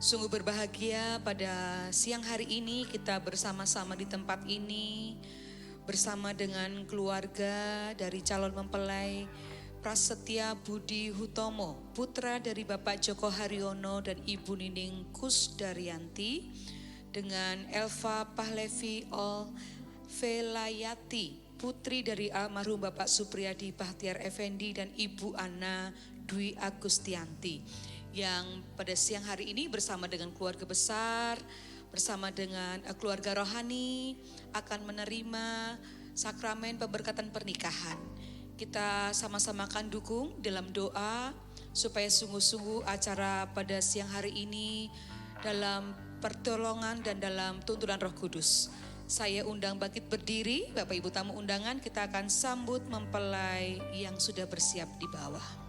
Sungguh berbahagia pada siang hari ini kita bersama-sama di tempat ini bersama dengan keluarga dari calon mempelai Prasetya Budi Hutomo, putra dari Bapak Joko Haryono dan Ibu Nining Kusdaryanti, dengan Elva Pahlevi Velayati, putri dari almarhum Bapak Supriyadi Bahtiar Effendi dan Ibu Ana Dwi Agustianti, yang pada siang hari ini bersama dengan keluarga besar, bersama dengan keluarga rohani akan menerima sakramen pemberkatan pernikahan. Kita sama-sama akan dukung dalam doa supaya sungguh-sungguh acara pada siang hari ini dalam pertolongan dan dalam tuntunan Roh Kudus. Saya undang bangkit berdiri, Bapak Ibu tamu undangan, kita akan sambut mempelai yang sudah bersiap di bawah.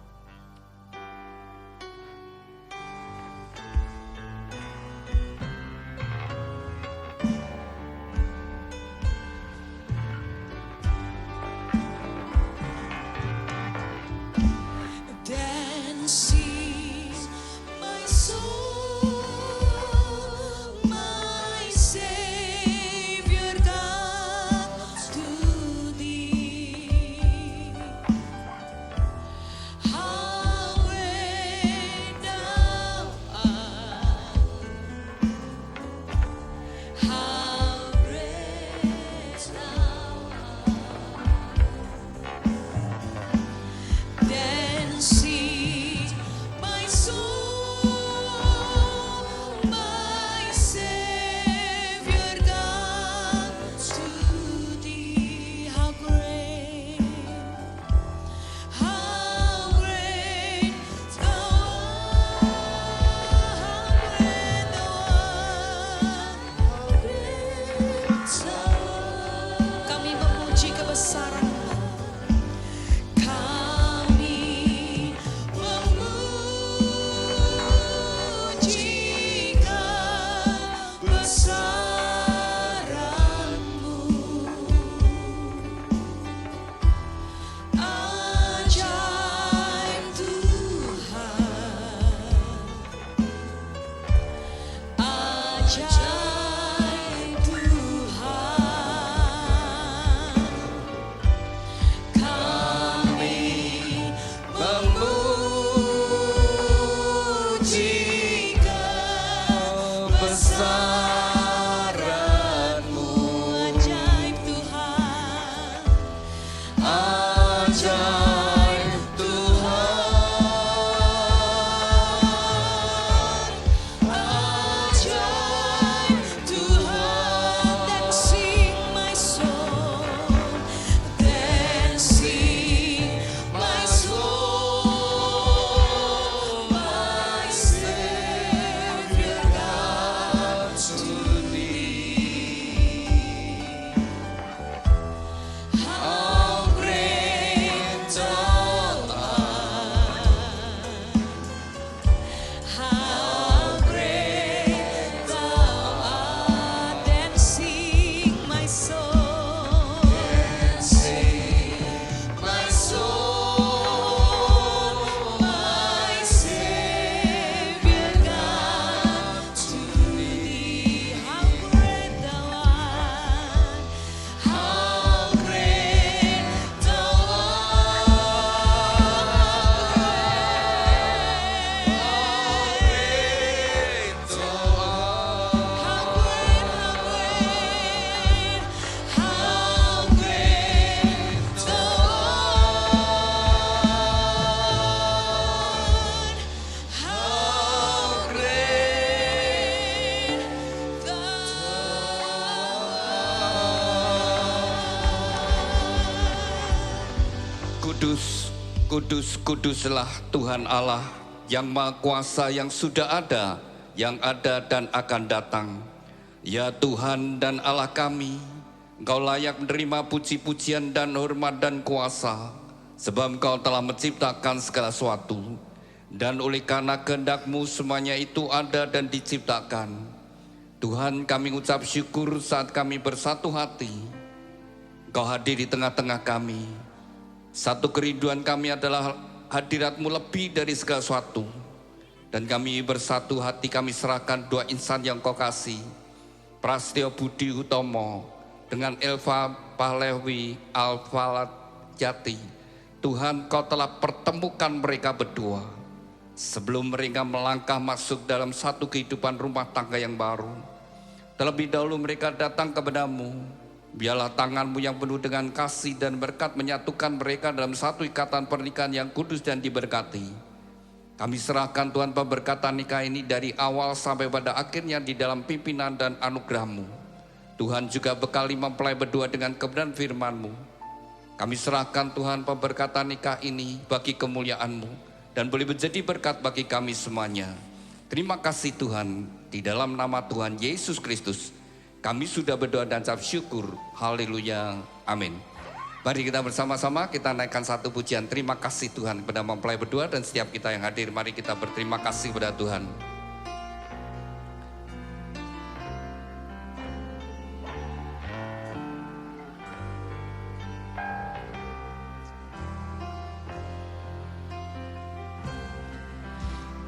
Kudus, kudus, kuduslah Tuhan Allah yang Maha Kuasa, yang sudah ada, yang ada dan akan datang. Ya Tuhan dan Allah kami, Engkau layak menerima puji-pujian dan hormat dan kuasa, sebab Engkau telah menciptakan segala sesuatu, dan oleh karena kehendak-Mu semuanya itu ada dan diciptakan. Tuhan, kami ucap syukur saat kami bersatu hati, Engkau hadir di tengah-tengah kami. Satu kerinduan kami adalah hadirat-Mu lebih dari segala sesuatu. Dan kami bersatu hati kami serahkan dua insan yang kau kasih, Prasetyo Budi Utomo dengan Elva Pahlewi Alfalat Jati. Tuhan, kau telah pertemukan mereka berdua sebelum mereka melangkah masuk dalam satu kehidupan rumah tangga yang baru. Terlebih dahulu mereka datang kepadamu. Biarlah tanganmu yang penuh dengan kasih dan berkat menyatukan mereka dalam satu ikatan pernikahan yang kudus dan diberkati. Kami serahkan Tuhan pemberkatan nikah ini dari awal sampai pada akhirnya di dalam pimpinan dan anugerah-Mu. Tuhan juga bekali mempelai berdua dengan kebenaran firman-Mu. Kami serahkan Tuhan pemberkatan nikah ini bagi kemuliaan-Mu dan boleh menjadi berkat bagi kami semuanya. Terima kasih Tuhan, di dalam nama Tuhan Yesus Kristus kami sudah berdoa dan ucap syukur. Haleluya, amin. Mari kita bersama-sama kita naikkan satu pujian terima kasih Tuhan kepada mempelai berdua dan setiap kita yang hadir. Mari kita berterima kasih kepada Tuhan.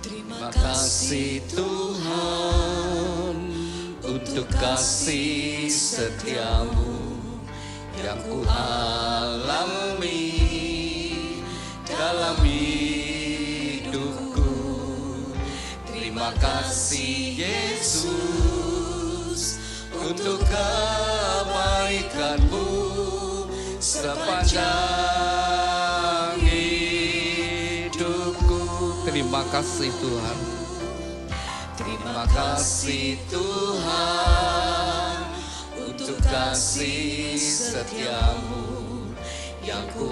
Terima kasih Tuhan untuk kasih setiamu yang ku alami dalam hidupku. Terima kasih Yesus untuk kebaikan-Mu sepanjang hidupku. Terima kasih Tuhan. Terima kasih Tuhan untuk kasih setiamu yang ku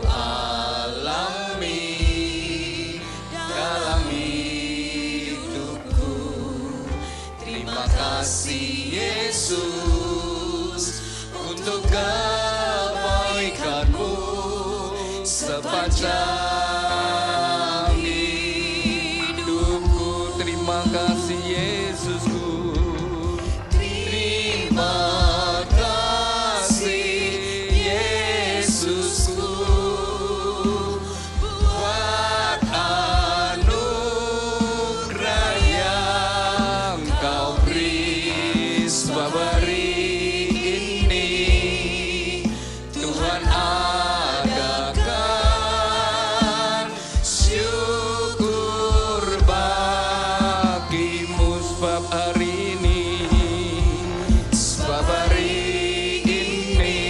alami dalam hidupku. Terima kasih Yesus untuk kebaikan-Mu sepanjang hidupku. Terima kasih Yesusku. Terima kasih Yesusku buat anugerah yang kau beri. Sebab hari ini Tuhan adakan syukur bagimu. Sebab hari ini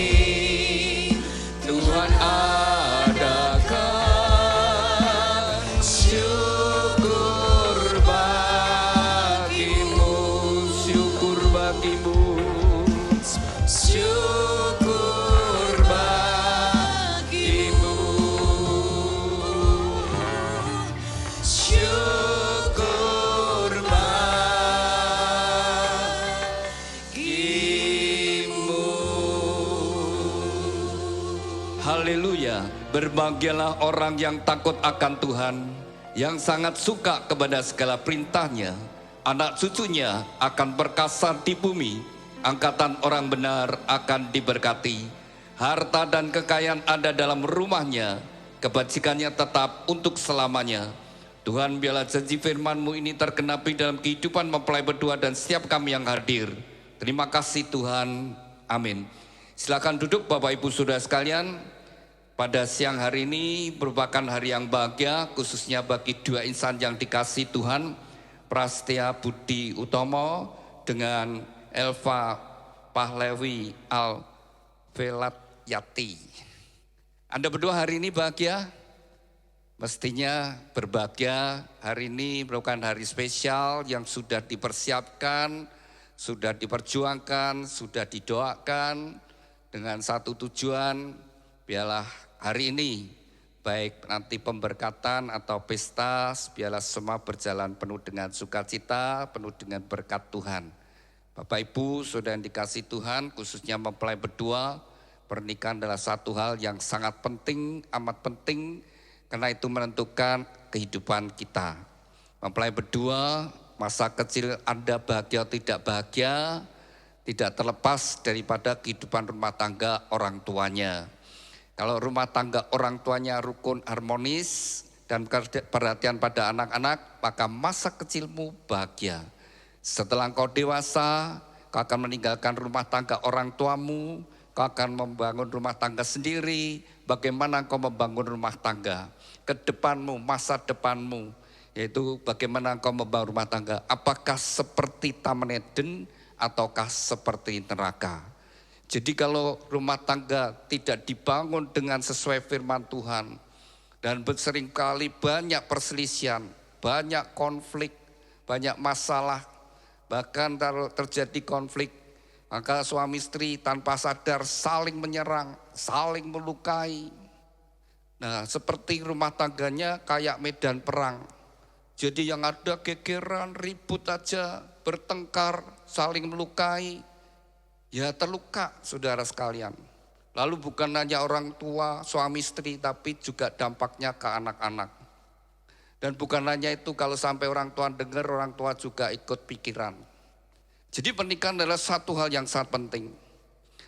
Tuhan adakan syukur bagimu, syukur bagimu, syukur bagimu, syukur bagimu. Haleluya, berbahagialah orang yang takut akan Tuhan, yang sangat suka kepada segala perintahnya. Anak cucunya akan perkasa di bumi, angkatan orang benar akan diberkati. Harta dan kekayaan ada dalam rumahnya, kebajikannya tetap untuk selamanya. Tuhan, biarlah janji firman-Mu ini tergenapi dalam kehidupan mempelai berdua dan setiap kami yang hadir. Terima kasih Tuhan, amin. Silakan duduk Bapak Ibu Saudara sekalian. Pada siang hari ini merupakan hari yang bahagia khususnya bagi dua insan yang dikasihi Tuhan, Prasetyo Budi Utomo dengan Elva Pahlewi Alfalat Jati. Anda berdua hari ini bahagia? Mestinya berbahagia. Hari ini merupakan hari spesial yang sudah dipersiapkan, sudah diperjuangkan, sudah didoakan dengan satu tujuan. Biarlah hari ini baik nanti pemberkatan atau pesta, biarlah semua berjalan penuh dengan sukacita, penuh dengan berkat Tuhan. Bapak Ibu, saudara yang dikasihi Tuhan, khususnya mempelai berdua, pernikahan adalah satu hal yang sangat penting, amat penting, karena itu menentukan kehidupan kita. Mempelai berdua, masa kecil Anda bahagia atau tidak bahagia, tidak terlepas daripada kehidupan rumah tangga orang tuanya. Kalau rumah tangga orang tuanya rukun harmonis, dan perhatian pada anak-anak, maka masa kecilmu bahagia. Setelah engkau dewasa, kau akan meninggalkan rumah tangga orang tuamu, kau akan membangun rumah tangga sendiri. Bagaimana engkau membangun rumah tangga? Ke depanmu, masa depanmu, yaitu bagaimana engkau membangun rumah tangga. Apakah seperti Taman Eden ataukah seperti neraka? Jadi kalau rumah tangga tidak dibangun dengan sesuai firman Tuhan, dan seringkali banyak perselisihan, banyak konflik, banyak masalah, bahkan kalau terjadi konflik, maka suami istri tanpa sadar saling menyerang, saling melukai. Nah, seperti rumah tangganya kayak medan perang. Jadi yang ada gegeran, ribut aja, bertengkar, saling melukai, ya terluka saudara sekalian. Lalu bukan hanya orang tua, suami istri, tapi juga dampaknya ke anak-anak. Dan bukan hanya itu, kalau sampai orang tua dengar, orang tua juga ikut pikiran. Jadi pernikahan adalah satu hal yang sangat penting.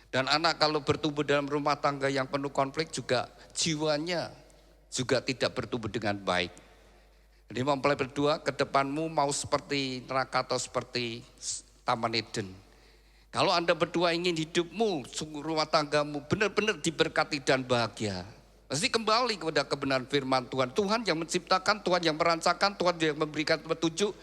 Dan anak kalau bertumbuh dalam rumah tangga yang penuh konflik juga jiwanya juga tidak bertumbuh dengan baik. Jadi mempelai berdua, ke depanmu mau seperti neraka atau seperti Taman Eden. Kalau Anda berdua ingin hidupmu, rumah tanggamu benar-benar diberkati dan bahagia, mesti kembali kepada kebenaran firman Tuhan. Tuhan yang menciptakan, Tuhan yang merancangkan, Tuhan yang memberikan petunjuk.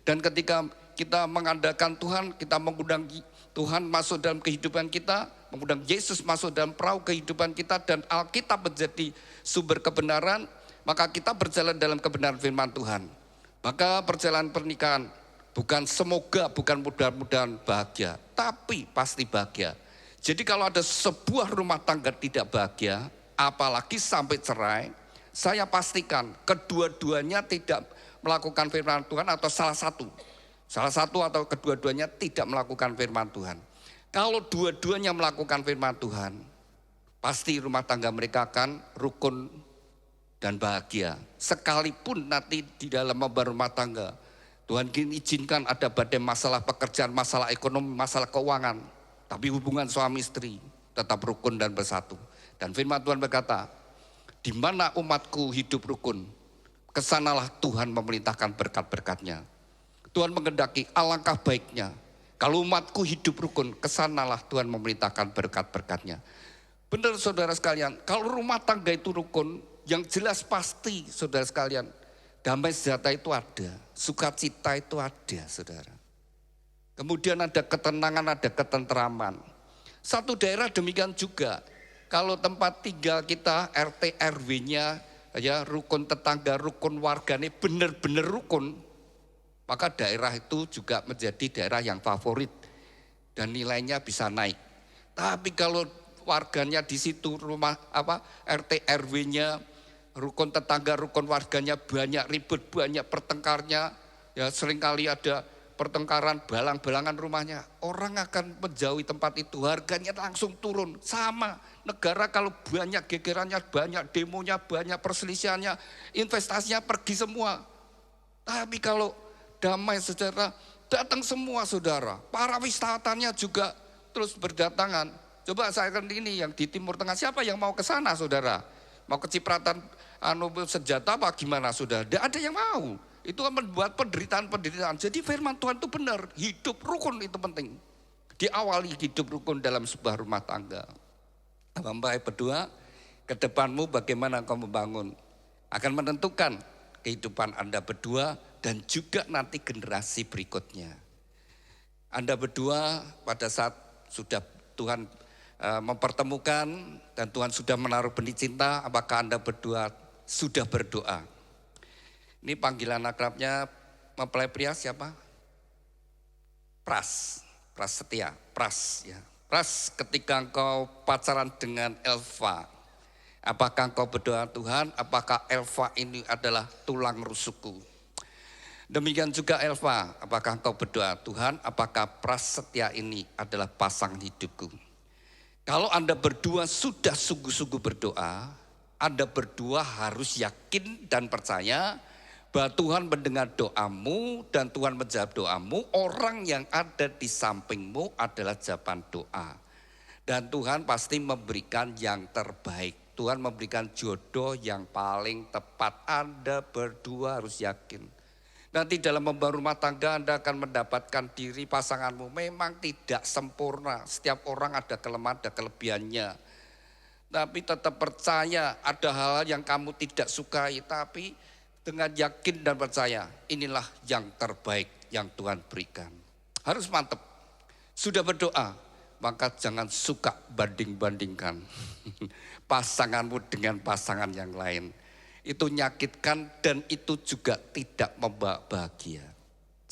Dan ketika kita mengandalkan Tuhan, kita mengundang Tuhan masuk dalam kehidupan kita, mengundang Yesus masuk dalam perahu kehidupan kita, dan Alkitab menjadi sumber kebenaran, maka kita berjalan dalam kebenaran firman Tuhan. Maka perjalanan pernikahan bukan semoga, bukan mudah-mudahan bahagia, tapi pasti bahagia. Jadi kalau ada sebuah rumah tangga tidak bahagia, apalagi sampai cerai, saya pastikan kedua-duanya tidak melakukan firman Tuhan atau salah satu atau kedua-duanya tidak melakukan firman Tuhan. Kalau dua-duanya melakukan firman Tuhan, pasti rumah tangga mereka akan rukun dan bahagia. Sekalipun nanti di dalam membangun rumah tangga, Tuhan izinkan ada badai masalah pekerjaan, masalah ekonomi, masalah keuangan, tapi hubungan suami istri tetap rukun dan bersatu. Dan firman Tuhan berkata, di mana umatku hidup rukun, kesanalah Tuhan memerintahkan berkat-berkatnya. Tuhan mengendaki alangkah baiknya, kalau umatku hidup rukun, kesanalah Tuhan memerintahkan berkat-berkatnya. Benar saudara sekalian, kalau rumah tangga itu rukun, yang jelas pasti saudara sekalian, damai sejahtera itu ada, sukacita itu ada saudara. Kemudian ada ketenangan, ada ketentraman. Satu daerah demikian juga, kalau tempat tinggal kita RT RW-nya, ya rukun tetangga, rukun warganya benar-benar rukun, maka daerah itu juga menjadi daerah yang favorit dan nilainya bisa naik. Tapi kalau warganya di situ rumah RT RW-nya, rukun tetangga, rukun warganya banyak ribut, banyak pertengkarnya, ya seringkali ada pertengkaran, balang-balangan rumahnya, orang akan menjauhi tempat itu, harganya langsung turun. Sama negara kalau banyak gegerannya, banyak demonya, banyak perselisihannya, investasinya pergi semua. Tapi kalau damai sejahtera, datang semua saudara, para wisatanya juga terus berdatangan. Coba saya kan ini yang di Timur Tengah, siapa yang mau ke sana saudara? Mau kecipratan senjata apa gimana saudara? Tidak ada yang mau. Itu akan membuat penderitaan. Jadi firman Tuhan itu benar, hidup rukun itu penting. Diawali hidup rukun dalam sebuah rumah tangga. Bapak berdua, ke depanmu bagaimana kau membangun, akan menentukan kehidupan Anda berdua dan juga nanti generasi berikutnya. Anda berdua pada saat sudah Tuhan mempertemukan dan Tuhan sudah menaruh benih cinta, apakah Anda berdua sudah berdoa? Ini panggilan akrabnya mempelai pria siapa? Pras setia, Pras ya. Pras, ketika engkau pacaran dengan Elva, apakah engkau berdoa Tuhan, apakah Elva ini adalah tulang rusukku? Demikian juga Elva, apakah engkau berdoa Tuhan, apakah Pras setia ini adalah pasangan hidupku? Kalau Anda berdua sudah sungguh-sungguh berdoa, Anda berdua harus yakin dan percaya bahwa Tuhan mendengar doamu dan Tuhan menjawab doamu. Orang yang ada di sampingmu adalah jawaban doa. Dan Tuhan pasti memberikan yang terbaik. Tuhan memberikan jodoh yang paling tepat. Anda berdua harus yakin. Nanti dalam membangun rumah tangga Anda akan mendapatkan diri pasanganmu memang tidak sempurna. Setiap orang ada kelemahan, ada kelebihannya. Tapi tetap percaya ada hal-hal yang kamu tidak sukai. Tapi dengan yakin dan percaya inilah yang terbaik yang Tuhan berikan. Harus mantap. Sudah berdoa, maka jangan suka banding-bandingkan pasanganmu dengan pasangan yang lain. Itu nyakitkan dan itu juga tidak membawa bahagia.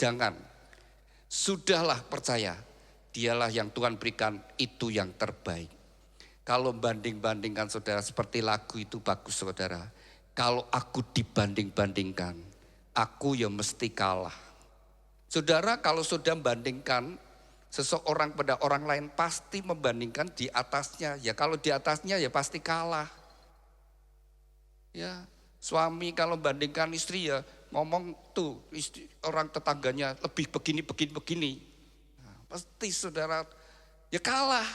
Jangan. Sudahlah percaya, dialah yang Tuhan berikan, itu yang terbaik. Kalau banding-bandingkan saudara, seperti lagu itu bagus saudara. Kalau aku dibanding-bandingkan, aku ya mesti kalah. Saudara, kalau sudah membandingkan seseorang pada orang lain, pasti membandingkan di atasnya. Ya kalau di atasnya ya pasti kalah. Ya, suami kalau bandingkan istri ya ngomong tuh istri, orang tetangganya lebih begini. Nah, pasti saudara ya kalah.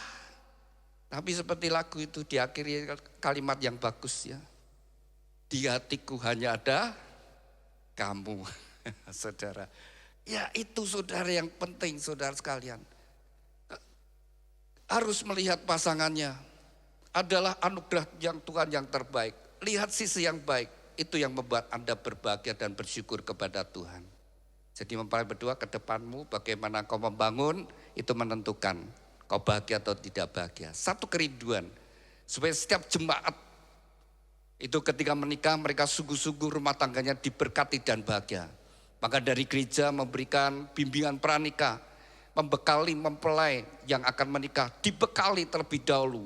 Tapi seperti lagu itu diakhiri kalimat yang bagus ya. Di hatiku hanya ada kamu, saudara. Ya itu saudara yang penting saudara sekalian. Harus melihat pasangannya adalah anugerah yang Tuhan yang terbaik. Lihat sisi yang baik, itu yang membuat Anda berbahagia dan bersyukur kepada Tuhan. Jadi mempelai berdua ke depanmu, bagaimana kau membangun, itu menentukan kau bahagia atau tidak bahagia. Satu kerinduan, supaya setiap jemaat itu ketika menikah mereka sungguh-sungguh rumah tangganya diberkati dan bahagia. Maka dari gereja memberikan bimbingan pranikah, membekali mempelai yang akan menikah, dibekali terlebih dahulu.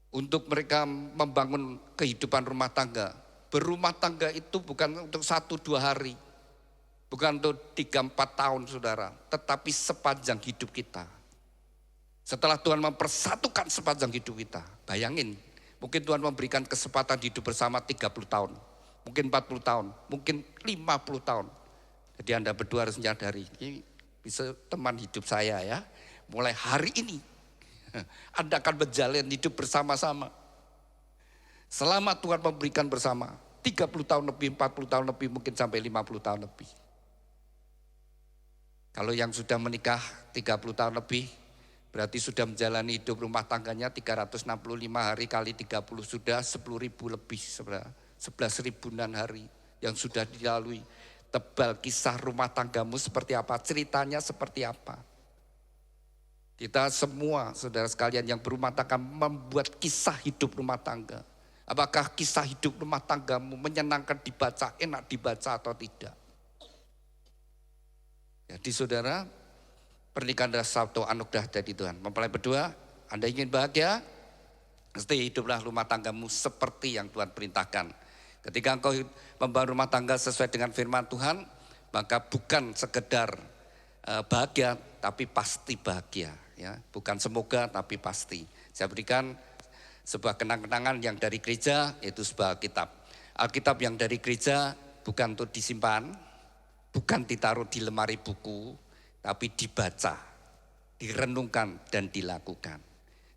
Untuk mereka membangun kehidupan rumah tangga. Berumah tangga itu bukan untuk 1-2 hari. Bukan untuk 3-4 tahun saudara. Tetapi sepanjang hidup kita. Setelah Tuhan mempersatukan sepanjang hidup kita. Bayangin, mungkin Tuhan memberikan kesempatan hidup bersama 30 tahun. Mungkin 40 tahun, mungkin 50 tahun. Jadi Anda berdua harus menyadari, ini bisa teman hidup saya ya. Mulai hari ini, Anda akan menjalin hidup bersama-sama. Selama Tuhan memberikan bersama, 30 tahun lebih, 40 tahun lebih, mungkin sampai 50 tahun lebih. Kalau yang sudah menikah 30 tahun lebih, berarti sudah menjalani hidup rumah tangganya 365 hari kali 30 sudah 10.000 lebih sebenarnya. 11 ribuan hari yang sudah dilalui. Tebal kisah rumah tanggamu seperti apa, ceritanya seperti apa. Kita semua saudara sekalian yang berumah tangga membuat kisah hidup rumah tangga. Apakah kisah hidup rumah tanggamu menyenangkan dibaca, enak dibaca atau tidak? Jadi saudara, pernikahan adalah satu anugerah dari Tuhan. Mempelai berdua, Anda ingin bahagia? Mesti hiduplah rumah tanggamu seperti yang Tuhan perintahkan. Ketika engkau membangun rumah tangga sesuai dengan firman Tuhan, maka bukan sekedar bahagia, tapi pasti bahagia. Ya, bukan semoga, tapi pasti. Saya berikan sebuah kenang-kenangan yang dari gereja, yaitu sebuah Alkitab. Alkitab yang dari gereja bukan untuk disimpan, bukan ditaruh di lemari buku, tapi dibaca, direnungkan dan dilakukan.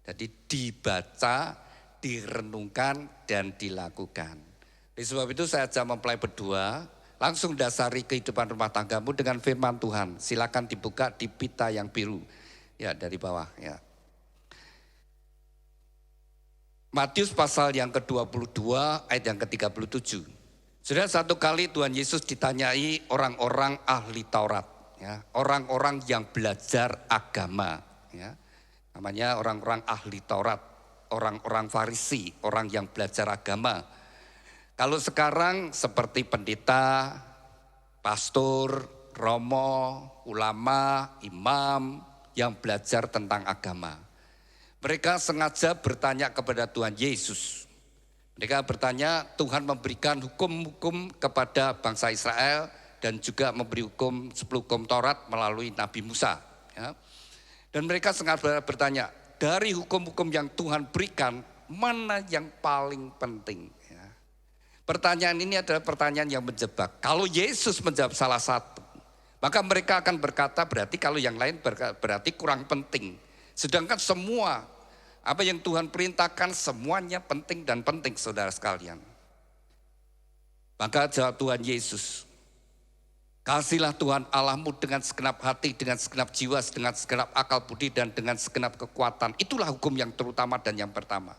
Jadi dibaca, direnungkan dan dilakukan. Oleh sebab itu saya ajak mempelai berdua, langsung dasari kehidupan rumah tanggamu dengan firman Tuhan. Silakan dibuka di pita yang biru, ya dari bawah ya. Matius pasal yang ke-22 ayat yang ke-37. Sudah satu kali Tuhan Yesus ditanyai orang-orang ahli Taurat, ya, orang-orang yang belajar agama, ya. Namanya orang-orang ahli Taurat, orang-orang Farisi, orang yang belajar agama. Kalau sekarang seperti pendeta, pastor, romo, ulama, imam yang belajar tentang agama. Mereka sengaja bertanya kepada Tuhan Yesus. Mereka bertanya, Tuhan memberikan hukum-hukum kepada bangsa Israel dan juga memberi hukum 10 hukum Taurat melalui Nabi Musa. Ya. Dan mereka sengaja bertanya, dari hukum-hukum yang Tuhan berikan, mana yang paling penting? Ya. Pertanyaan ini adalah pertanyaan yang menjebak. Kalau Yesus menjawab salah satu, maka mereka akan berkata berarti kalau yang lain berarti kurang penting. Sedangkan semua Apa yang Tuhan perintahkan semuanya penting dan penting saudara sekalian. Maka jawab Tuhan Yesus, kasihlah Tuhan Allahmu dengan segenap hati, dengan segenap jiwa, dengan segenap akal budi, dan dengan segenap kekuatan. Itulah hukum yang terutama dan yang pertama.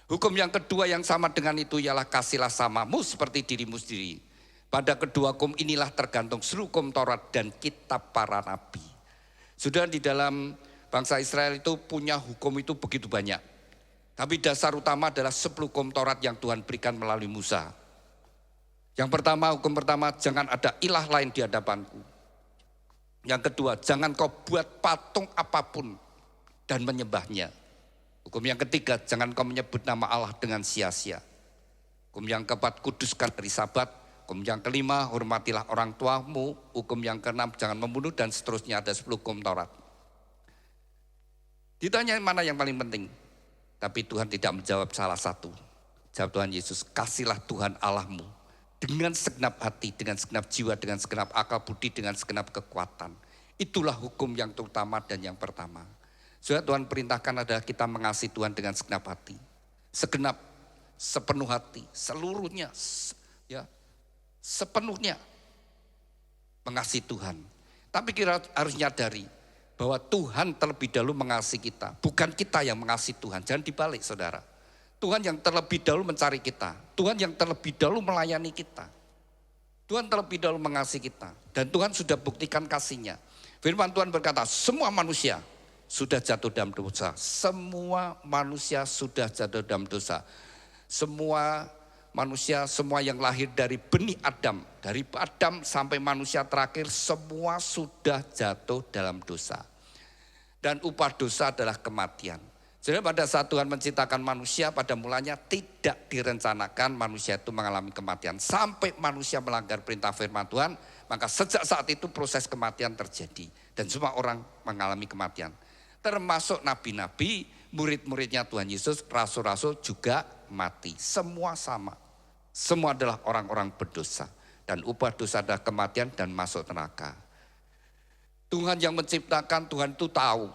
Hukum yang kedua yang sama dengan itu ialah kasihlah samamu seperti dirimu sendiri. Pada kedua hukum inilah tergantung seluruh hukum Taurat dan kitab para nabi. Sudah di dalam bangsa Israel itu punya hukum itu begitu banyak. Tapi dasar utama adalah 10 hukum Taurat yang Tuhan berikan melalui Musa. Yang pertama, hukum pertama, jangan ada ilah lain di hadapanku. Yang kedua, jangan kau buat patung apapun dan menyembahnya. Hukum yang ketiga, jangan kau menyebut nama Allah dengan sia-sia. Hukum yang keempat, kuduskan hari Sabat. Hukum yang kelima, hormatilah orang tuamu. Hukum yang keenam, jangan membunuh, dan seterusnya ada 10 hukum Taurat. Ditanya mana yang paling penting, tapi Tuhan tidak menjawab salah satu. Jawab Tuhan Yesus, kasihlah Tuhan Allahmu dengan segenap hati, dengan segenap jiwa, dengan segenap akal budi, dengan segenap kekuatan. Itulah hukum yang terutama dan yang pertama. Saudara, Tuhan perintahkan adalah kita mengasihi Tuhan dengan segenap hati. Segenap, sepenuh hati, seluruhnya, ya, sepenuhnya mengasihi Tuhan. Tapi kita harus nyadari bahwa Tuhan terlebih dahulu mengasihi kita. Bukan kita yang mengasihi Tuhan, jangan dibalik saudara. Tuhan yang terlebih dahulu mencari kita. Tuhan yang terlebih dahulu melayani kita. Tuhan terlebih dahulu mengasihi kita. Dan Tuhan sudah buktikan kasihnya. Firman Tuhan berkata, semua manusia sudah jatuh dalam dosa. Semua manusia sudah jatuh dalam dosa. Semua manusia, semua yang lahir dari benih Adam. Dari Adam sampai manusia terakhir, semua sudah jatuh dalam dosa. Dan upah dosa adalah kematian. Jadi pada saat Tuhan menciptakan manusia, pada mulanya tidak direncanakan manusia itu mengalami kematian. Sampai manusia melanggar perintah firman Tuhan, maka sejak saat itu proses kematian terjadi. Dan semua orang mengalami kematian. Termasuk nabi-nabi, murid-muridnya Tuhan Yesus, rasul-rasul juga mati. Semua sama. Semua adalah orang-orang berdosa. Dan upah dosa adalah kematian dan masuk neraka. Tuhan yang menciptakan, Tuhan itu tahu.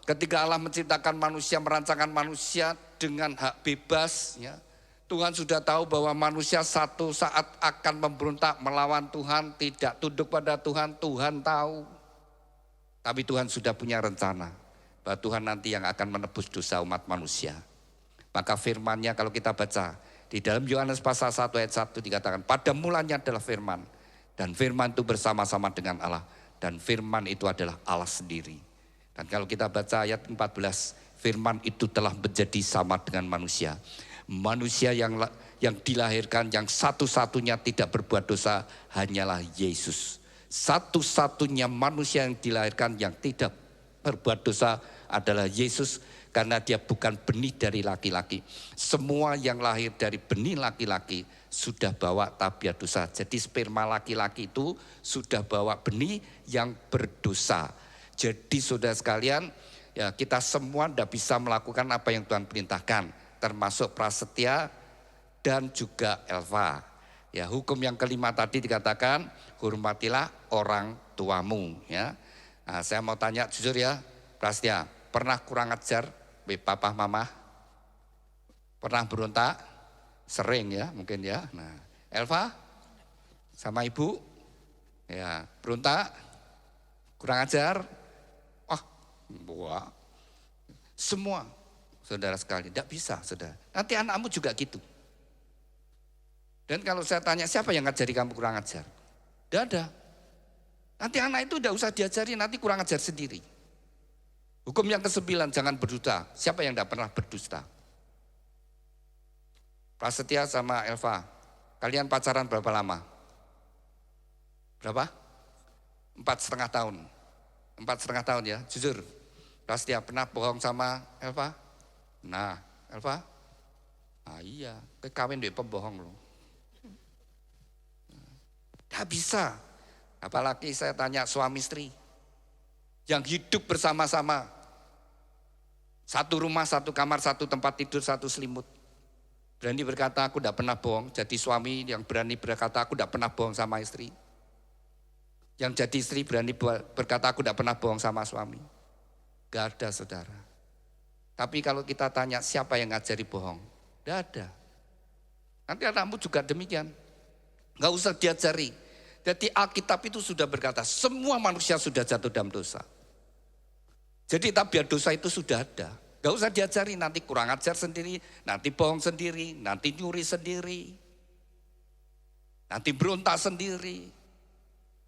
Ketika Allah menciptakan manusia, merancangkan manusia dengan hak bebas, ya, Tuhan sudah tahu bahwa manusia satu saat akan memberontak melawan Tuhan, tidak tunduk pada Tuhan, Tuhan tahu. Tapi Tuhan sudah punya rencana bahwa Tuhan nanti yang akan menebus dosa umat manusia. Maka firman-Nya kalau kita baca di dalam Yohanes pasal 1 ayat 1 dikatakan, pada mulanya adalah firman, dan firman itu bersama-sama dengan Allah, dan firman itu adalah Allah sendiri. Dan kalau kita baca ayat 14, firman itu telah menjadi sama dengan manusia. Manusia yang dilahirkan yang satu-satunya tidak berbuat dosa hanyalah Yesus. Satu-satunya manusia yang dilahirkan yang tidak berbuat dosa adalah Yesus, karena dia bukan benih dari laki-laki. Semua yang lahir dari benih laki-laki sudah bawa tabiat dosa. Jadi sperma laki-laki itu sudah bawa benih yang berdosa. Jadi saudara sekalian, ya kita semua tidak bisa melakukan apa yang Tuhan perintahkan, termasuk Prasetya dan juga Elva. Ya, hukum yang kelima tadi dikatakan, hormatilah orang tuamu. Ya, nah, saya mau tanya jujur ya, Prasetya, pernah kurang ajar, papa mama? Pernah berontak? Sering ya, mungkin ya. Nah, Elva sama ibu, ya berontak, kurang ajar. Wah, semua saudara sekali, tidak bisa saudara. Nanti anakmu juga gitu. Dan kalau saya tanya siapa yang ngajari kamu kurang ajar? Tidak ada. Nanti anak itu tidak usah diajari, nanti kurang ajar sendiri. Hukum yang ke-9, jangan berdusta. Siapa yang tidak pernah berdusta? Prasetya sama Elva, kalian pacaran berapa lama? Berapa? 4,5 tahun. 4,5 tahun ya, jujur. Prasetya pernah bohong sama Elva? Nah, Elva? Ah iya, kawin dengan pembohong loh. Gak bisa. Apalagi saya tanya suami istri yang hidup bersama-sama. Satu rumah, satu kamar, satu tempat tidur, satu selimut. Berani berkata aku tidak pernah bohong. Jadi suami yang berani berkata aku tidak pernah bohong sama istri. Yang jadi istri berani berkata aku tidak pernah bohong sama suami. Gak ada saudara. Tapi kalau kita tanya siapa yang ngajari bohong? Tidak ada. Nanti anakmu juga demikian. Nggak usah diajari. Jadi Alkitab itu sudah berkata semua manusia sudah jatuh dalam dosa. Jadi tabiat dosa itu sudah ada. Nggak usah diajari, nanti kurang ajar sendiri, nanti bohong sendiri, nanti nyuri sendiri. Nanti berontak sendiri.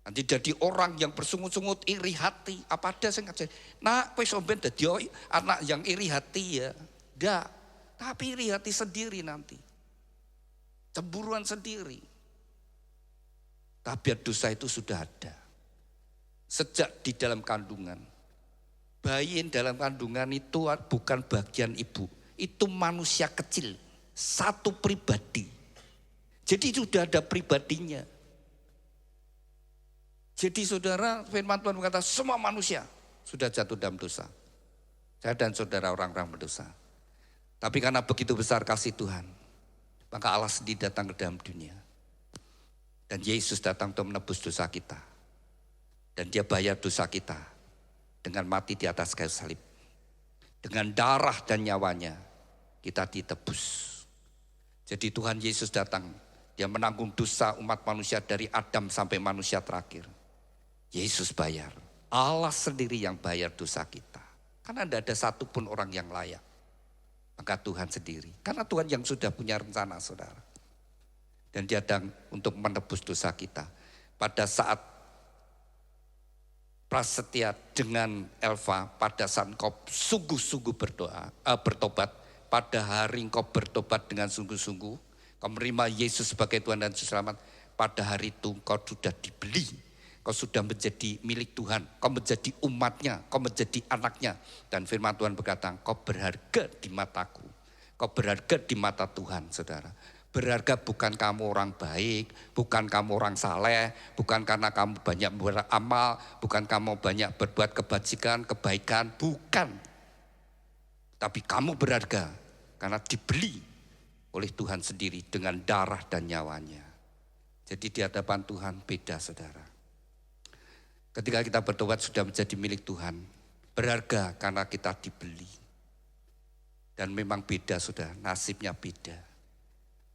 Nanti jadi orang yang bersungut-sungut, iri hati. Apa ada yang ngajari? Nah, kowe sampean dadi anak yang iri hati ya. Enggak. Tapi iri hati sendiri nanti. Cemburuan sendiri. Tabiat dosa itu sudah ada. Sejak di dalam kandungan. Bayi dalam kandungan itu bukan bagian ibu. Itu manusia kecil. Satu pribadi. Jadi sudah ada pribadinya. Jadi saudara, firman Tuhan berkata semua manusia sudah jatuh dalam dosa. Saya dan saudara orang-orang berdosa. Tapi karena begitu besar kasih Tuhan, maka Allah sendiri datang ke dalam dunia. Dan Yesus datang untuk menebus dosa kita. Dan dia bayar dosa kita dengan mati di atas kayu salib. Dengan darah dan nyawanya kita ditebus. Jadi Tuhan Yesus datang, dia menanggung dosa umat manusia dari Adam sampai manusia terakhir. Yesus bayar. Allah sendiri yang bayar dosa kita. Karena tidak ada satupun orang yang layak. Maka Tuhan sendiri. Karena Tuhan yang sudah punya rencana saudara. Dan dia datang untuk menebus dosa kita. Pada saat prasetya dengan Elva, pada saat engkau sungguh-sungguh bertobat. Pada hari engkau bertobat dengan sungguh-sungguh. Kau menerima Yesus sebagai Tuhan dan Juru Selamat. Pada hari itu engkau sudah dibeli. Kau sudah menjadi milik Tuhan, kau menjadi umatnya, kau menjadi anaknya. Dan firman Tuhan berkata, kau berharga di mataku. Kau berharga di mata Tuhan, saudara. Berharga bukan kamu orang baik, bukan kamu orang saleh, bukan karena kamu banyak beramal, bukan kamu banyak berbuat kebajikan, kebaikan, bukan. Tapi kamu berharga karena dibeli oleh Tuhan sendiri dengan darah dan nyawanya. Jadi di hadapan Tuhan beda, saudara. Ketika kita bertobat sudah menjadi milik Tuhan, berharga karena kita dibeli. Dan memang beda sudah, nasibnya beda.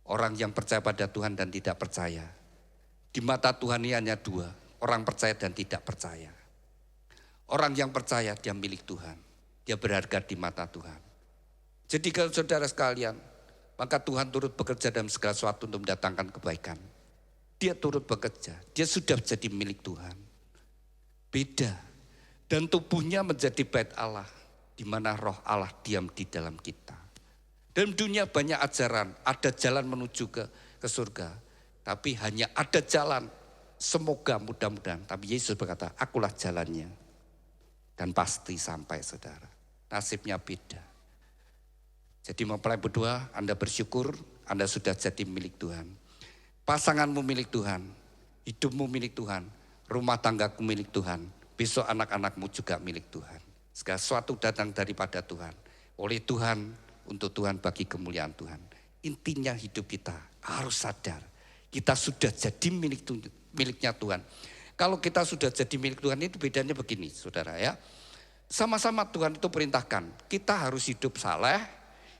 Orang yang percaya pada Tuhan dan tidak percaya. Di mata Tuhan ini hanya dua, orang percaya dan tidak percaya. Orang yang percaya dia milik Tuhan, dia berharga di mata Tuhan. Jadi kalau saudara sekalian, maka Tuhan turut bekerja dalam segala sesuatu untuk mendatangkan kebaikan. Dia turut bekerja, dia sudah menjadi milik Tuhan. Beda. Dan tubuhnya menjadi bait Allah, di mana roh Allah diam di dalam kita. Dalam dunia banyak ajaran, ada jalan menuju ke surga. Tapi hanya ada jalan, semoga mudah-mudahan. Tapi Yesus berkata, akulah jalannya. Dan pasti sampai saudara. Nasibnya beda. Jadi mempelai berdua, Anda bersyukur, Anda sudah jadi milik Tuhan. Pasanganmu milik Tuhan, hidupmu milik Tuhan. Rumah tanggaku milik Tuhan, besok anak-anakmu juga milik Tuhan. Segala sesuatu datang daripada Tuhan, oleh Tuhan, untuk Tuhan, bagi kemuliaan Tuhan. Intinya hidup kita harus sadar, kita sudah jadi miliknya Tuhan. Kalau kita sudah jadi milik Tuhan itu bedanya begini saudara ya. Sama-sama Tuhan itu perintahkan, kita harus hidup saleh,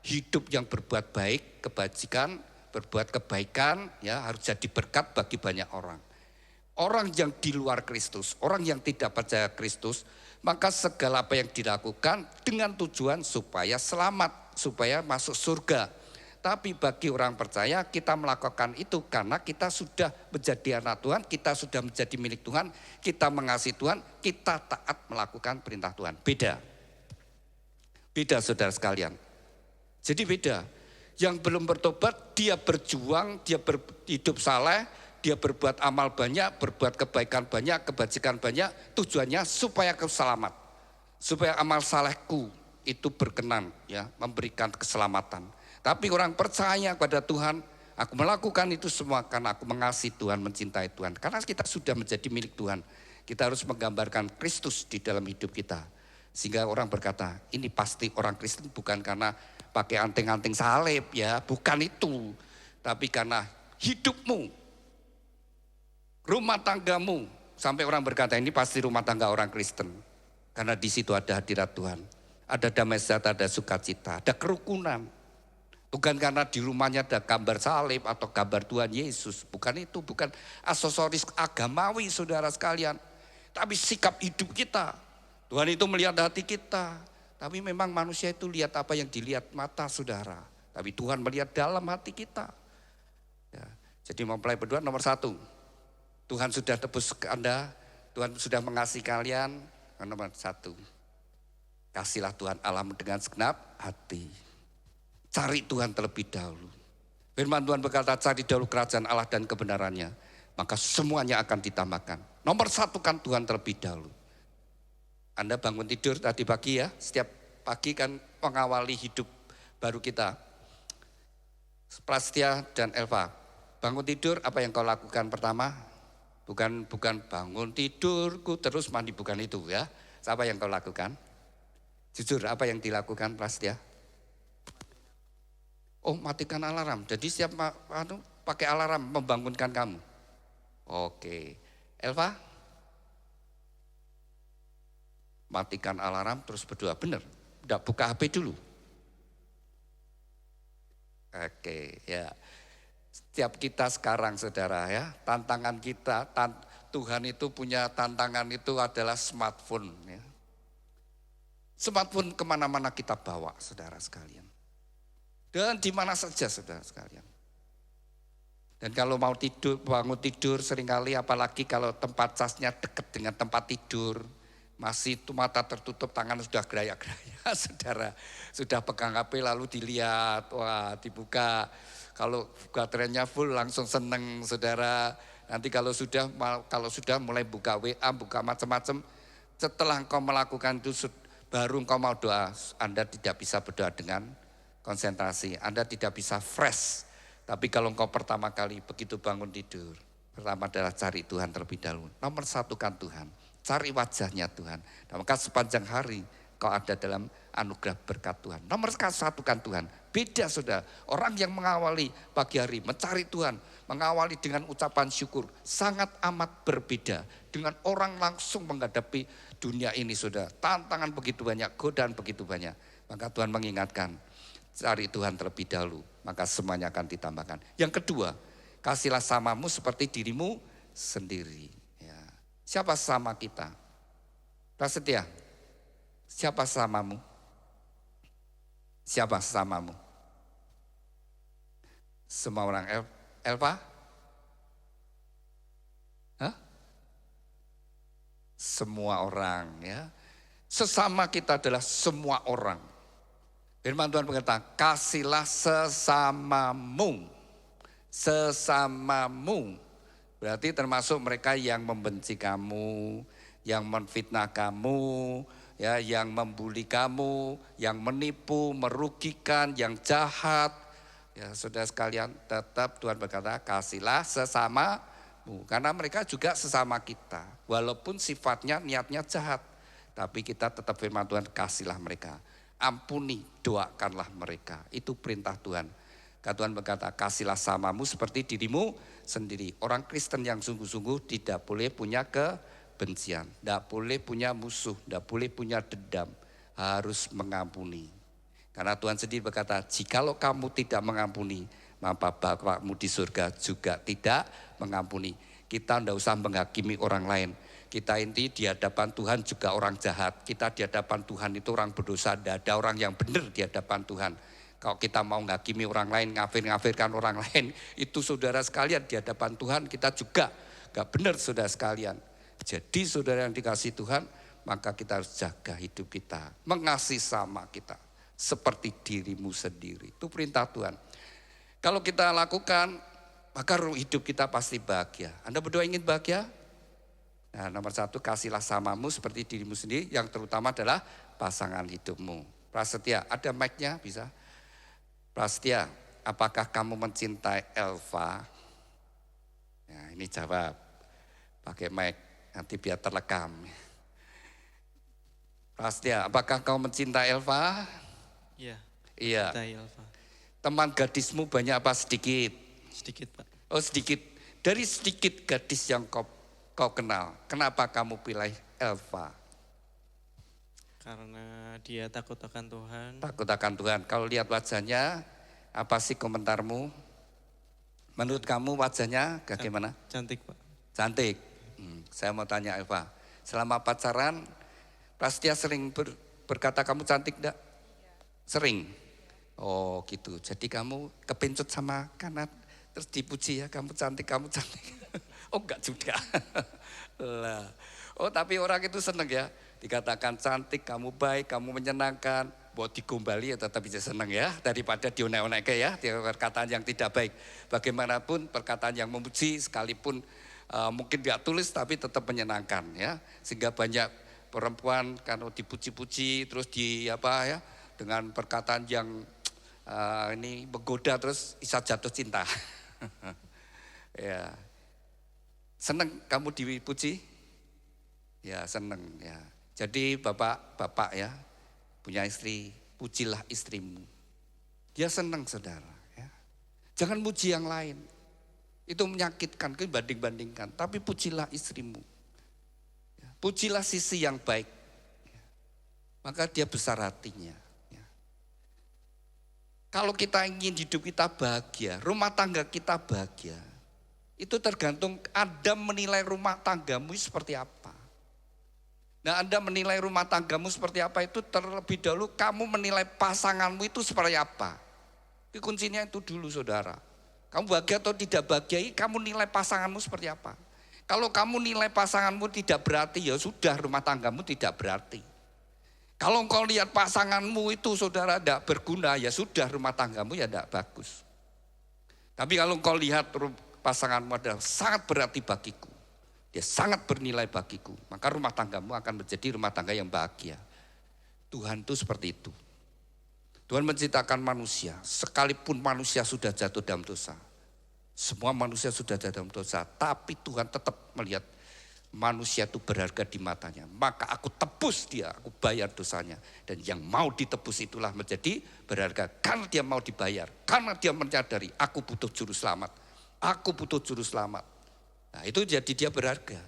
hidup yang berbuat baik, kebajikan, berbuat kebaikan, ya harus jadi berkat bagi banyak orang. Orang yang di luar Kristus, orang yang tidak percaya Kristus, maka segala apa yang dilakukan dengan tujuan supaya selamat, supaya masuk surga. Tapi bagi orang percaya kita melakukan itu karena kita sudah menjadi anak Tuhan, kita sudah menjadi milik Tuhan, kita mengasihi Tuhan, kita taat melakukan perintah Tuhan. Beda. Beda saudara sekalian. Jadi beda. Yang belum bertobat dia berjuang, dia hidup saleh, dia berbuat amal banyak, berbuat kebaikan banyak, kebajikan banyak, tujuannya supaya kau selamat. Supaya amal salehku itu berkenan, ya, memberikan keselamatan. Tapi orang percaya kepada Tuhan, aku melakukan itu semua karena aku mengasihi Tuhan, mencintai Tuhan. Karena kita sudah menjadi milik Tuhan, kita harus menggambarkan Kristus di dalam hidup kita. Sehingga orang berkata, ini pasti orang Kristen bukan karena pakai anting-anting salib, ya, bukan itu. Tapi karena hidupmu, rumah tanggamu, sampai orang berkata ini pasti rumah tangga orang Kristen. Karena di situ ada hadirat Tuhan, ada damai sejahtera, ada sukacita, ada kerukunan. Bukan karena di rumahnya ada gambar salib atau gambar Tuhan Yesus. Bukan itu, bukan aksesoris agamawi saudara sekalian. Tapi sikap hidup kita. Tuhan itu melihat hati kita. Tapi memang manusia itu lihat apa yang dilihat mata saudara. Tapi Tuhan melihat dalam hati kita. Ya, jadi mempelai berdua nomor 1. Tuhan sudah tebus Anda. Tuhan sudah mengasihi kalian. Nomor 1. Kasihlah Tuhan Allahmu dengan segenap hati. Cari Tuhan terlebih dahulu. Firman Tuhan berkata, cari dahulu kerajaan Allah dan kebenarannya, maka semuanya akan ditambahkan. Nomor 1 kan Tuhan terlebih dahulu. Anda bangun tidur tadi pagi ya, setiap pagi kan mengawali hidup baru kita. Prasetya dan Elva, bangun tidur apa yang kau lakukan pertama? Bukan bangun tidurku terus mandi, bukan itu ya. Apa yang kau lakukan? Jujur, apa yang dilakukan Prasetya? Oh, matikan alarm. Jadi siap pakai alarm membangunkan kamu. Oke. Elva? Matikan alarm terus berdoa. Benar. Udah buka HP dulu. Oke, ya. Setiap kita sekarang saudara ya, tantangan kita, Tuhan itu punya tantangan itu adalah smartphone. Ya. Smartphone kemana-mana kita bawa saudara sekalian. Dan di mana saja saudara sekalian. Dan kalau mau tidur, bangun tidur seringkali apalagi kalau tempat casnya dekat dengan tempat tidur. Masih itu mata tertutup, tangan sudah geraya-geraya saudara. Sudah pegang HP lalu dilihat, wah dibuka. Kalau baterainya full langsung seneng saudara. Nanti kalau sudah mulai buka WA, buka macam-macam. Setelah engkau melakukan itu baru engkau mau doa. Anda tidak bisa berdoa dengan konsentrasi, Anda tidak bisa fresh. Tapi kalau engkau pertama kali begitu bangun tidur, pertama adalah cari Tuhan terlebih dahulu. Nomor 1 kan Tuhan, cari wajahnya Tuhan. Dan maka sepanjang hari kau ada dalam anugerah berkat Tuhan. Nomor 1 kan Tuhan. Beda saudara, orang yang mengawali pagi hari mencari Tuhan, mengawali dengan ucapan syukur, sangat amat berbeda dengan orang langsung menghadapi dunia ini saudara. Tantangan begitu banyak, godaan begitu banyak. Maka Tuhan mengingatkan, cari Tuhan terlebih dahulu, maka semuanya akan ditambahkan. Yang kedua, kasihlah samamu seperti dirimu sendiri. Ya. Siapa sama kita? Prasetya, siapa samamu? Siapa samamu? Semua orang. Elva? Hah? Semua orang ya. Sesama kita adalah semua orang. Firman Tuhan berkata, kasihlah sesamamu. Sesamamu. Berarti termasuk mereka yang membenci kamu, yang menfitnah kamu, ya, yang membuli kamu, yang menipu, merugikan, yang jahat. Ya, saudara sekalian, tetap Tuhan berkata, kasihlah sesamamu. Karena mereka juga sesama kita. Walaupun sifatnya, niatnya jahat. Tapi kita tetap firman Tuhan, kasihlah mereka. Ampuni, doakanlah mereka. Itu perintah Tuhan. Tuhan berkata, kasihlah samamu seperti dirimu sendiri. Orang Kristen yang sungguh-sungguh tidak boleh punya kebencian. Tidak boleh punya musuh, tidak boleh punya dendam. Harus mengampuni. Karena Tuhan sendiri berkata, jikalau kamu tidak mengampuni, maka Bapakmu di surga juga tidak mengampuni. Kita tidak usah menghakimi orang lain. Kita inti di hadapan Tuhan juga orang jahat. Kita di hadapan Tuhan itu orang berdosa. Tidak ada orang yang benar di hadapan Tuhan. Kalau kita mau menghakimi orang lain, ngafir-ngafirkan orang lain, itu saudara sekalian di hadapan Tuhan kita juga gak benar saudara sekalian. Jadi saudara yang dikasih Tuhan, maka kita harus jaga hidup kita. Mengasihi sama kita. Seperti dirimu sendiri. Itu perintah Tuhan. Kalau kita lakukan, maka hidup kita pasti bahagia. Anda berdua ingin bahagia? Nah, nomor 1, kasihlah samamu seperti dirimu sendiri, yang terutama adalah pasangan hidupmu. Prasetya, ada mic-nya bisa? Prasetya, apakah kamu mencintai Elva? Nah, ini jawab, pakai mic, nanti biar terlekam. Prasetya, apakah kamu mencintai Elva? Iya. Iya. Mencintai Elva. Teman gadismu banyak apa sedikit? Sedikit Pak. Oh sedikit. Dari sedikit gadis yang kau kenal, kenapa kamu pilih Elva? Karena dia takut akan Tuhan. Takut akan Tuhan. Kalau lihat wajahnya, apa sih komentarmu? Menurut kamu wajahnya bagaimana? Cantik, Pak. Cantik. Saya mau tanya Eva, selama pacaran Prasetya sering berkata kamu cantik enggak? Sering? Oh gitu, jadi kamu kepincut sama kanan, terus dipuji ya, kamu cantik, kamu cantik. Oh enggak juga. Lah. Oh tapi orang itu seneng ya, dikatakan cantik, kamu baik, kamu menyenangkan. Buat digombali ya tetap bisa seneng ya, daripada dionek-onek ya, perkataan yang tidak baik. Bagaimanapun perkataan yang memuji sekalipun mungkin tidak tulis tapi tetap menyenangkan ya. Sehingga banyak perempuan kalau dipuji-puji terus di apa ya, dengan perkataan yang ini menggoda terus bisa jatuh cinta. Ya. Seneng kamu dipuji? Ya seneng ya. Jadi bapak ya punya istri, pujilah istrimu. Dia senang saudara. Ya. Jangan puji yang lain. Itu menyakitkan, banding-bandingkan. Tapi pujilah istrimu. Ya. Pujilah sisi yang baik. Ya. Maka dia besar hatinya. Ya. Kalau kita ingin hidup kita bahagia, rumah tangga kita bahagia, itu tergantung Adam menilai rumah tanggamu seperti apa. Nah Anda menilai rumah tanggamu seperti apa itu terlebih dahulu kamu menilai pasanganmu itu seperti apa. Itu kuncinya itu dulu saudara. Kamu bahagia atau tidak bahagia, kamu nilai pasanganmu seperti apa. Kalau kamu nilai pasanganmu tidak berarti, ya sudah rumah tanggamu tidak berarti. Kalau engkau lihat pasanganmu itu saudara tidak berguna, ya sudah rumah tanggamu ya tidak bagus. Tapi kalau engkau lihat pasanganmu adalah sangat berarti bagiku, dia sangat bernilai bagiku, maka rumah tanggamu akan menjadi rumah tangga yang bahagia. Tuhan itu seperti itu. Tuhan menciptakan manusia, sekalipun manusia sudah jatuh dalam dosa. Semua manusia sudah jatuh dalam dosa, tapi Tuhan tetap melihat manusia itu berharga di matanya. Maka aku tebus dia, aku bayar dosanya. Dan yang mau ditebus itulah menjadi berharga. Karena dia mau dibayar, karena dia menyadari aku butuh juru selamat. Aku butuh juru selamat. Nah itu jadi dia berharga.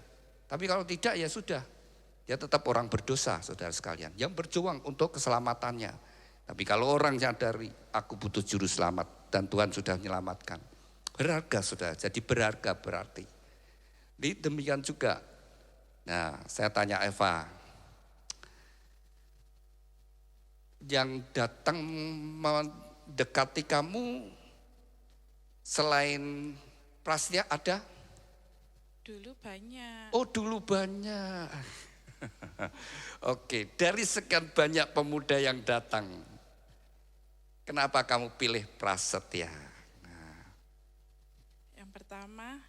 Tapi kalau tidak ya sudah. Dia tetap orang berdosa saudara sekalian. Yang berjuang untuk keselamatannya. Tapi kalau orang nyadari aku butuh juru selamat. Dan Tuhan sudah menyelamatkan. Berharga saudara. Jadi berharga berarti. Demikian juga. Nah saya tanya Eva. Yang datang mendekati kamu selain Prasetya ada? Dulu banyak. Oh dulu banyak. Oke, dari sekian banyak pemuda yang datang, kenapa kamu pilih Prasetya? Yang pertama,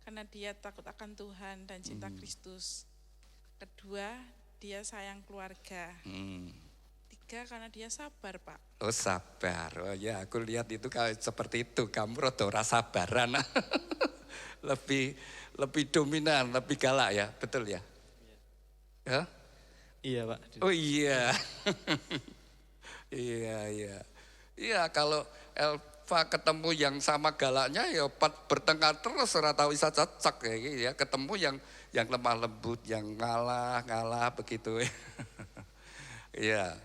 karena dia takut akan Tuhan dan cinta Kristus. Kedua, dia sayang keluarga. Tiga, karena dia sabar, Pak. Oh sabar, oh ya aku lihat itu kalau seperti itu, kamu rada ora sabaran. lebih dominan, lebih galak ya, betul ya? Ya? Iya Pak. Oh iya. Iya. Iya kalau Elva ketemu yang sama galaknya ya bertengkar terus, ora tahu bisa cocok ya, ya. Ketemu yang lemah lembut, yang ngalah begitu. Iya.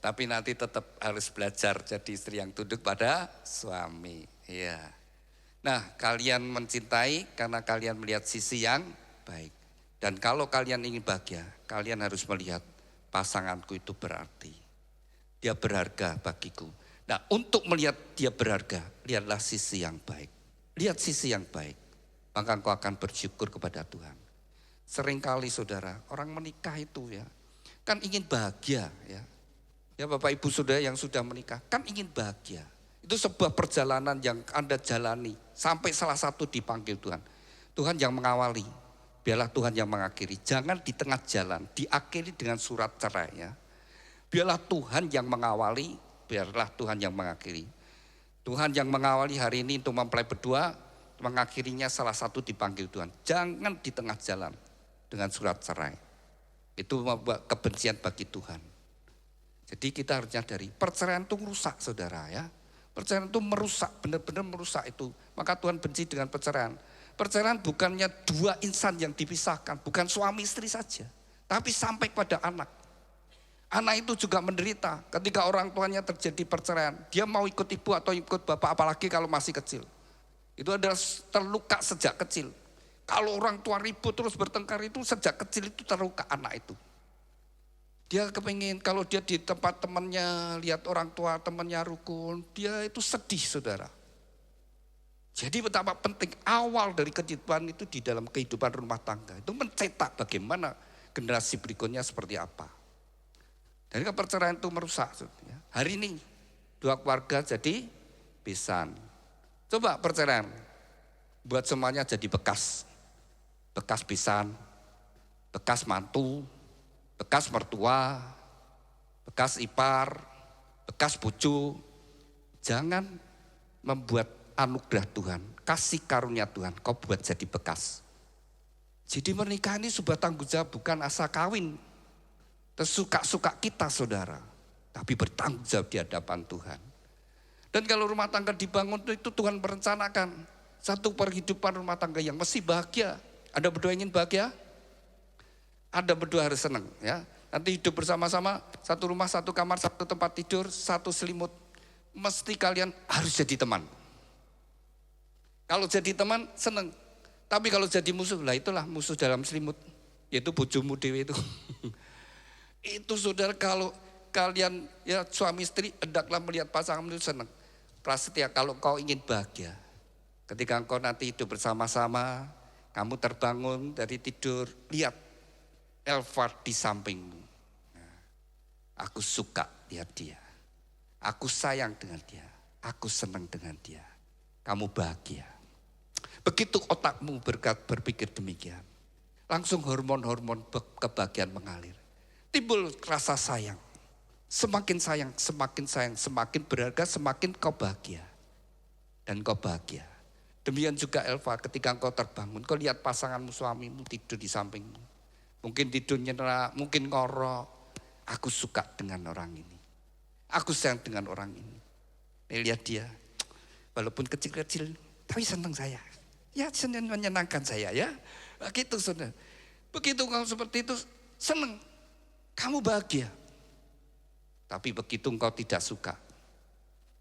Tapi nanti tetap harus belajar jadi istri yang tunduk pada suami. Iya. Nah, kalian mencintai karena kalian melihat sisi yang baik. Dan kalau kalian ingin bahagia, kalian harus melihat pasanganku itu berarti. Dia berharga bagiku. Nah, untuk melihat dia berharga, lihatlah sisi yang baik. Lihat sisi yang baik, maka engkau akan bersyukur kepada Tuhan. Seringkali saudara, orang menikah itu ya, kan ingin bahagia ya. Ya Bapak Ibu Saudara yang sudah menikah, kan ingin bahagia. Itu sebuah perjalanan yang Anda jalani sampai salah satu dipanggil Tuhan. Tuhan yang mengawali, biarlah Tuhan yang mengakhiri. Jangan di tengah jalan, diakhiri dengan surat cerai ya. Biarlah Tuhan yang mengawali, biarlah Tuhan yang mengakhiri. Tuhan yang mengawali hari ini untuk mempelai berdua, mengakhirinya salah satu dipanggil Tuhan. Jangan di tengah jalan dengan surat cerai. Itu membuat kebencian bagi Tuhan. Jadi kita harus nyadari, perceraian itu merusak saudara ya. Perceraian itu merusak, benar-benar merusak itu. Maka Tuhan benci dengan perceraian. Perceraian bukannya dua insan yang dipisahkan, bukan suami istri saja. Tapi sampai pada anak. Anak itu juga menderita ketika orang tuanya terjadi perceraian. Dia mau ikut ibu atau ikut bapak, apalagi kalau masih kecil. Itu adalah terluka sejak kecil. Kalau orang tua ribut terus bertengkar itu sejak kecil itu terluka anak itu. Dia kepingin kalau dia di tempat temannya, lihat orang tua temannya rukun, dia itu sedih saudara. Jadi betapa penting awal dari kehidupan itu di dalam kehidupan rumah tangga. Itu mencetak bagaimana generasi berikutnya seperti apa. Dan perceraian itu merusak. Ya. Hari ini 2 keluarga jadi besan. Coba perceraian, buat semuanya jadi bekas. Bekas besan, bekas mantu, bekas mertua, bekas ipar, bekas bojo. Jangan membuat anugerah Tuhan, kasih karunia Tuhan, kau buat jadi bekas. Jadi menikah ini sebuah tanggung jawab, bukan asal kawin. Tersuka-suka kita saudara, tapi bertanggung jawab di hadapan Tuhan. Dan kalau rumah tangga dibangun itu Tuhan merencanakan satu perhidupan rumah tangga yang mesti bahagia. Ada berdua ingin bahagia? Ada berdua harus senang ya. Nanti hidup bersama-sama, satu rumah, satu kamar, satu tempat tidur, satu selimut. Mesti kalian harus jadi teman. Kalau jadi teman senang. Tapi kalau jadi musuh, lah itulah musuh dalam selimut. Yaitu bojomu dewe itu. Itu saudara kalau kalian ya suami istri hendaklah melihat pasangan itu senang. Prasetya kalau kau ingin bahagia. Ketika engkau nanti hidup bersama-sama, kamu terbangun dari tidur, lihat Elva di sampingmu. Nah, aku suka lihat dia. Aku sayang dengan dia. Aku senang dengan dia. Kamu bahagia. Begitu otakmu berpikir demikian. Langsung hormon-hormon kebahagiaan mengalir. Timbul rasa sayang. Semakin sayang, semakin sayang, semakin berharga, semakin kau bahagia. Dan kau bahagia. Demikian juga Elva ketika engkau terbangun, kau lihat pasanganmu, suamimu tidur di sampingmu. Mungkin tidur nyenyak, mungkin ngorok. Aku suka dengan orang ini. Aku sayang dengan orang ini. Lihat dia, walaupun kecil-kecil, tapi senang saya. Ya menyenangkan saya ya. Begitu saudara. Begitu kamu seperti itu, senang. Kamu bahagia. Tapi begitu engkau tidak suka,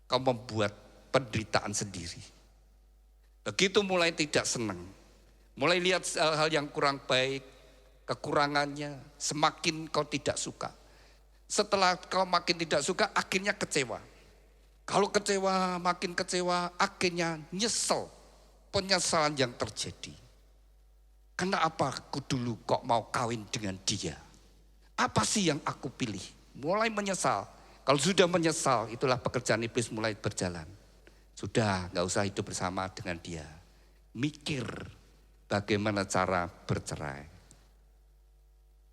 kau membuat penderitaan sendiri. Begitu mulai tidak senang, mulai lihat hal-hal yang kurang baik, kekurangannya, semakin kau tidak suka. Setelah kau makin tidak suka, akhirnya kecewa. Kalau kecewa, makin kecewa, akhirnya nyesel. Penyesalan yang terjadi. Kenapa aku dulu kok mau kawin dengan dia? Apa sih yang aku pilih? Mulai menyesal. Kalau sudah menyesal, itulah pekerjaan iblis mulai berjalan. Sudah, gak usah hidup bersama dengan dia. Mikir bagaimana cara bercerai.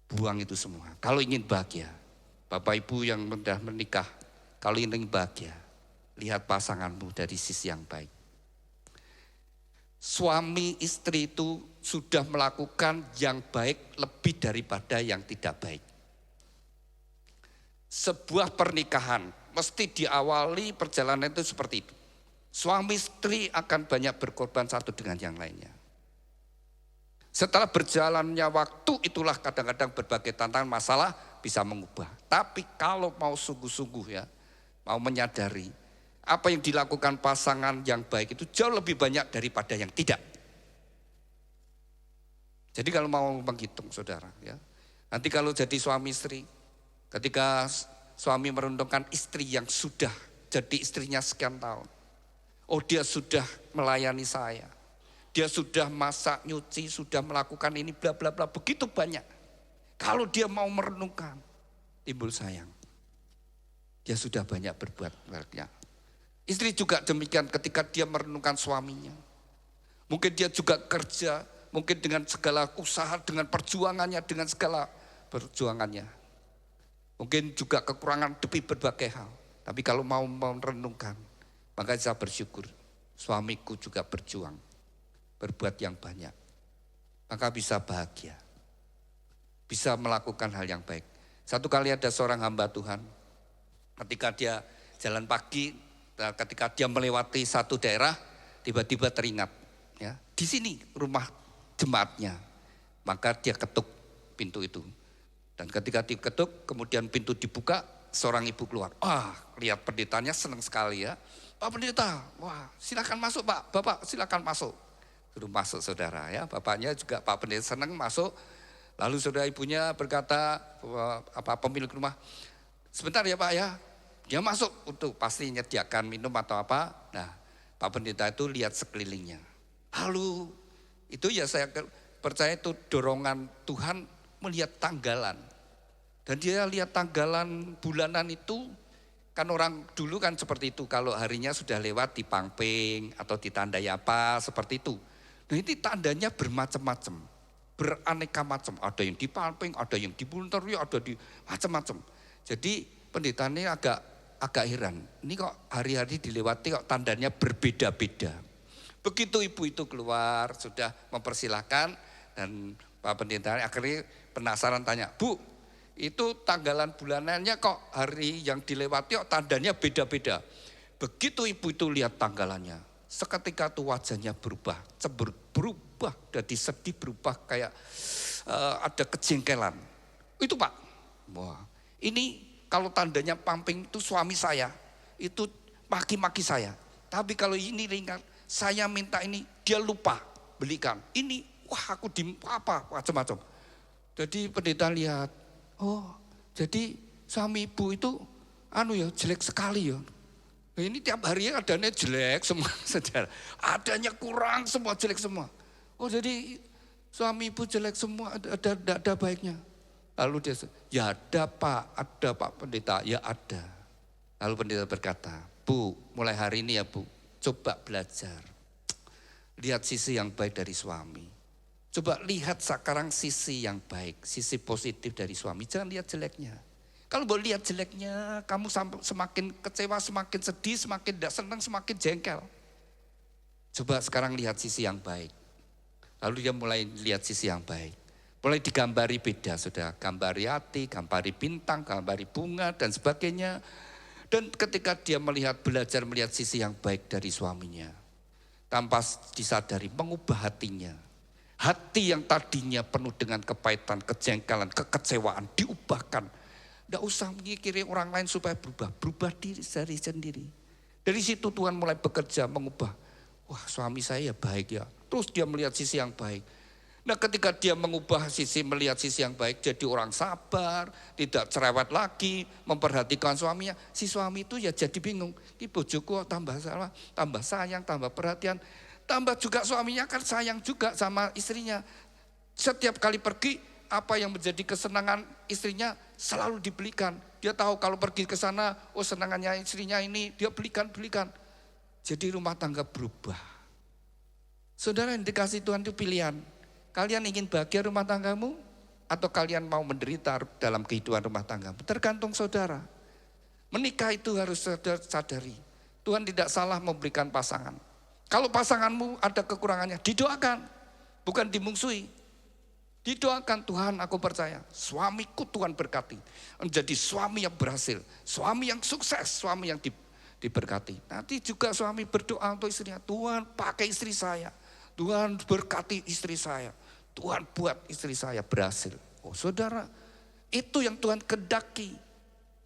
Buang itu semua. Kalau ingin bahagia, Bapak Ibu yang sudah menikah, kalau ingin bahagia, lihat pasanganmu dari sisi yang baik. Suami istri itu sudah melakukan yang baik lebih daripada yang tidak baik. Sebuah pernikahan mesti diawali perjalanan itu seperti itu. Suami istri akan banyak berkorban satu dengan yang lainnya. Setelah berjalannya waktu itulah kadang-kadang berbagai tantangan masalah bisa mengubah. Tapi kalau mau sungguh-sungguh ya, mau menyadari apa yang dilakukan pasangan yang baik itu jauh lebih banyak daripada yang tidak. Jadi kalau mau menghitung saudara ya, nanti kalau jadi suami istri, ketika suami merundungkan istri yang sudah jadi istrinya sekian tahun. Oh dia sudah melayani saya. Dia sudah masak, nyuci, sudah melakukan ini bla bla bla. Begitu banyak. Kalau dia mau merenungkan, timbul sayang. Dia sudah banyak berbuat baiknya. Istri juga demikian ketika dia merenungkan suaminya. Mungkin dia juga kerja, mungkin dengan segala usaha, dengan perjuangannya, dengan segala perjuangannya. Mungkin juga kekurangan demi berbagai hal. Tapi kalau mau merenungkan, maka saya bersyukur suamiku juga berjuang, berbuat yang banyak. Maka bisa bahagia, bisa melakukan hal yang baik. Satu kali ada seorang hamba Tuhan, ketika dia jalan pagi, ketika dia melewati satu daerah, tiba-tiba teringat, ya di sini rumah jemaatnya. Maka dia ketuk pintu itu. Dan ketika diketuk, kemudian pintu dibuka, seorang ibu keluar. Lihat pendetanya senang sekali ya. Pak pendeta, wah silakan masuk Pak, Bapak silakan masuk. Suruh masuk saudara ya, bapaknya juga Pak pendeta senang masuk. Lalu saudara ibunya berkata, pemilik rumah, sebentar ya Pak ya. Dia masuk untuk pasti menyediakan minum atau apa. Nah, Pak pendeta itu lihat sekelilingnya. Lalu itu ya saya percaya itu dorongan Tuhan melihat tanggalan. Dan dia lihat tanggalan bulanan itu, kan orang dulu kan seperti itu. Kalau harinya sudah lewat dipangping atau ditandai apa seperti itu. Nah ini tandanya bermacam-macam, beraneka macam. Ada yang dipangping, ada yang dibunter, ada di macam-macam. Jadi pendeta ini agak heran. Ini kok hari-hari dilewati kok tandanya berbeda-beda. Begitu ibu itu keluar sudah mempersilahkan dan Pak pendeta akhirnya penasaran tanya, Bu, itu tanggalan bulanannya kok hari yang dilewati kok tandanya beda-beda. Begitu ibu itu lihat tanggalannya, seketika itu wajahnya berubah, berubah, dari sedih berubah kayak ada kejengkelan. Itu Pak, wah ini kalau tandanya pamping itu suami saya, itu maki-maki saya. Tapi kalau ini ringan, saya minta ini, dia lupa belikan. Ini, wah aku macam-macam. Jadi pendeta lihat, jadi suami ibu itu jelek sekali ya. Ini tiap harinya adanya jelek semua saudara. Adanya kurang semua, jelek semua. Jadi suami ibu jelek semua, ada baiknya. Lalu dia, ya ada Pak pendeta, ya ada. Lalu pendeta berkata, Bu, mulai hari ini ya Bu, coba belajar. Lihat sisi yang baik dari suami. Coba lihat sekarang sisi yang baik, sisi positif dari suami. Jangan lihat jeleknya. Kalau mau lihat jeleknya, kamu semakin kecewa, semakin sedih, semakin tidak senang, semakin jengkel. Coba sekarang lihat sisi yang baik. Lalu dia mulai lihat sisi yang baik. Mulai digambari beda, sudah gambari hati, gambari bintang, gambari bunga dan sebagainya. Dan ketika dia belajar melihat sisi yang baik dari suaminya, tanpa disadari mengubah hatinya. Hati yang tadinya penuh dengan kepahitan, kejengkelan, kekecewaan diubahkan. Tidak usah mengikiri orang lain supaya berubah diri dari sendiri. Dari situ Tuhan mulai bekerja mengubah. Wah suami saya ya baik ya. Terus dia melihat sisi yang baik. Nah ketika dia mengubah melihat sisi yang baik, jadi orang sabar, tidak cerewet lagi, memperhatikan suaminya. Si suami itu ya jadi bingung. Ini bojoku tambah salah, tambah sayang, tambah perhatian. Tambah juga suaminya kan sayang juga sama istrinya. Setiap kali pergi, apa yang menjadi kesenangan istrinya selalu dibelikan. Dia tahu kalau pergi ke sana, senangannya istrinya ini, dia belikan. Jadi rumah tangga berubah. Saudara yang dikasih Tuhan itu pilihan. Kalian ingin bahagia rumah tanggamu? Atau kalian mau menderita dalam kehidupan rumah tanggamu? Tergantung saudara. Menikah itu harus sadari. Tuhan tidak salah memberikan pasangan. Kalau pasanganmu ada kekurangannya, didoakan, bukan dimungsuhi. Didoakan, Tuhan aku percaya, suamiku Tuhan berkati. Menjadi suami yang berhasil, suami yang sukses, suami yang diberkati. Nanti juga suami berdoa untuk istrinya, Tuhan pakai istri saya, Tuhan berkati istri saya, Tuhan buat istri saya berhasil. Saudara, itu yang Tuhan kehendaki.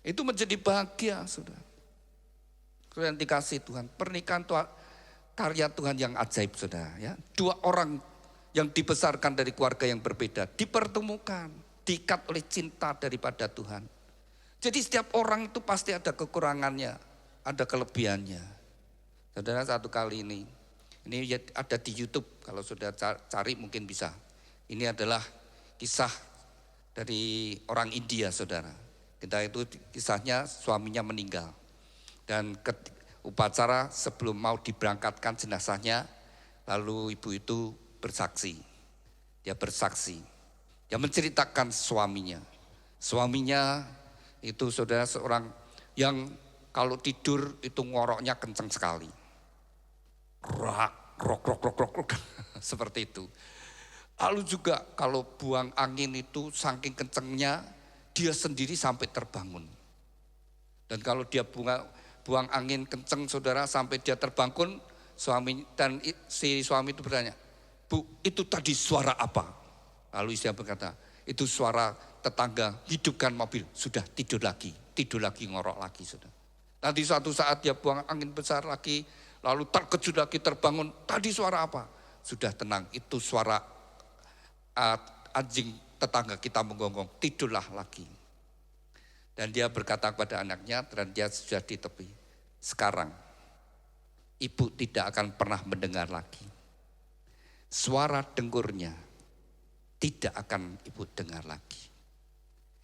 Itu menjadi bahagia, saudara. Kalian dikasih Tuhan, pernikahan Tuhan, karya Tuhan yang ajaib saudara ya. Dua orang yang dibesarkan dari keluarga yang berbeda dipertemukan, diikat oleh cinta daripada Tuhan. Jadi setiap orang itu pasti ada kekurangannya, ada kelebihannya. Saudara satu kali ini ada di YouTube, kalau sudah cari mungkin bisa. Ini adalah kisah dari orang India saudara. Kita itu kisahnya suaminya meninggal. Dan upacara sebelum mau diberangkatkan jenazahnya, lalu ibu itu bersaksi. Dia bersaksi. Dia menceritakan suaminya. Suaminya itu saudara seorang yang kalau tidur itu ngoroknya kenceng sekali. Rok. Seperti itu. Lalu juga kalau buang angin itu saking kencengnya, dia sendiri sampai terbangun. Dan kalau dia buang angin kenceng saudara sampai dia terbangun, si suami itu bertanya, Bu itu tadi suara apa? Lalu istri berkata, itu suara tetangga hidupkan mobil, sudah tidur lagi ngorok lagi sudah. Nanti suatu saat dia buang angin besar lagi, lalu terkejut lagi terbangun, tadi suara apa? Sudah tenang, itu suara anjing tetangga kita menggonggong, tidurlah lagi. Dan dia berkata kepada anaknya, dan dia sudah di tepi. Sekarang, ibu tidak akan pernah mendengar lagi. Suara dengkurnya tidak akan ibu dengar lagi.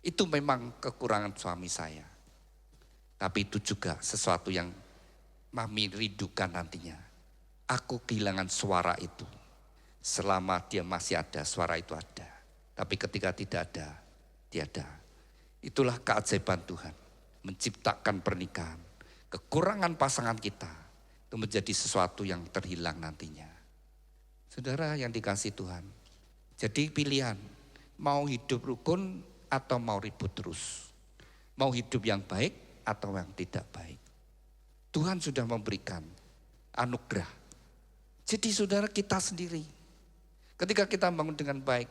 Itu memang kekurangan suami saya. Tapi itu juga sesuatu yang mami rindukan nantinya. Aku kehilangan suara itu. Selama dia masih ada, suara itu ada. Tapi ketika tidak ada, tiada. Itulah keajaiban Tuhan. Menciptakan pernikahan. Kekurangan pasangan kita itu menjadi sesuatu yang terhilang nantinya. Saudara yang dikasih Tuhan. Jadi pilihan, mau hidup rukun atau mau ribut terus. Mau hidup yang baik atau yang tidak baik. Tuhan sudah memberikan anugerah. Jadi saudara kita sendiri. Ketika kita bangun dengan baik,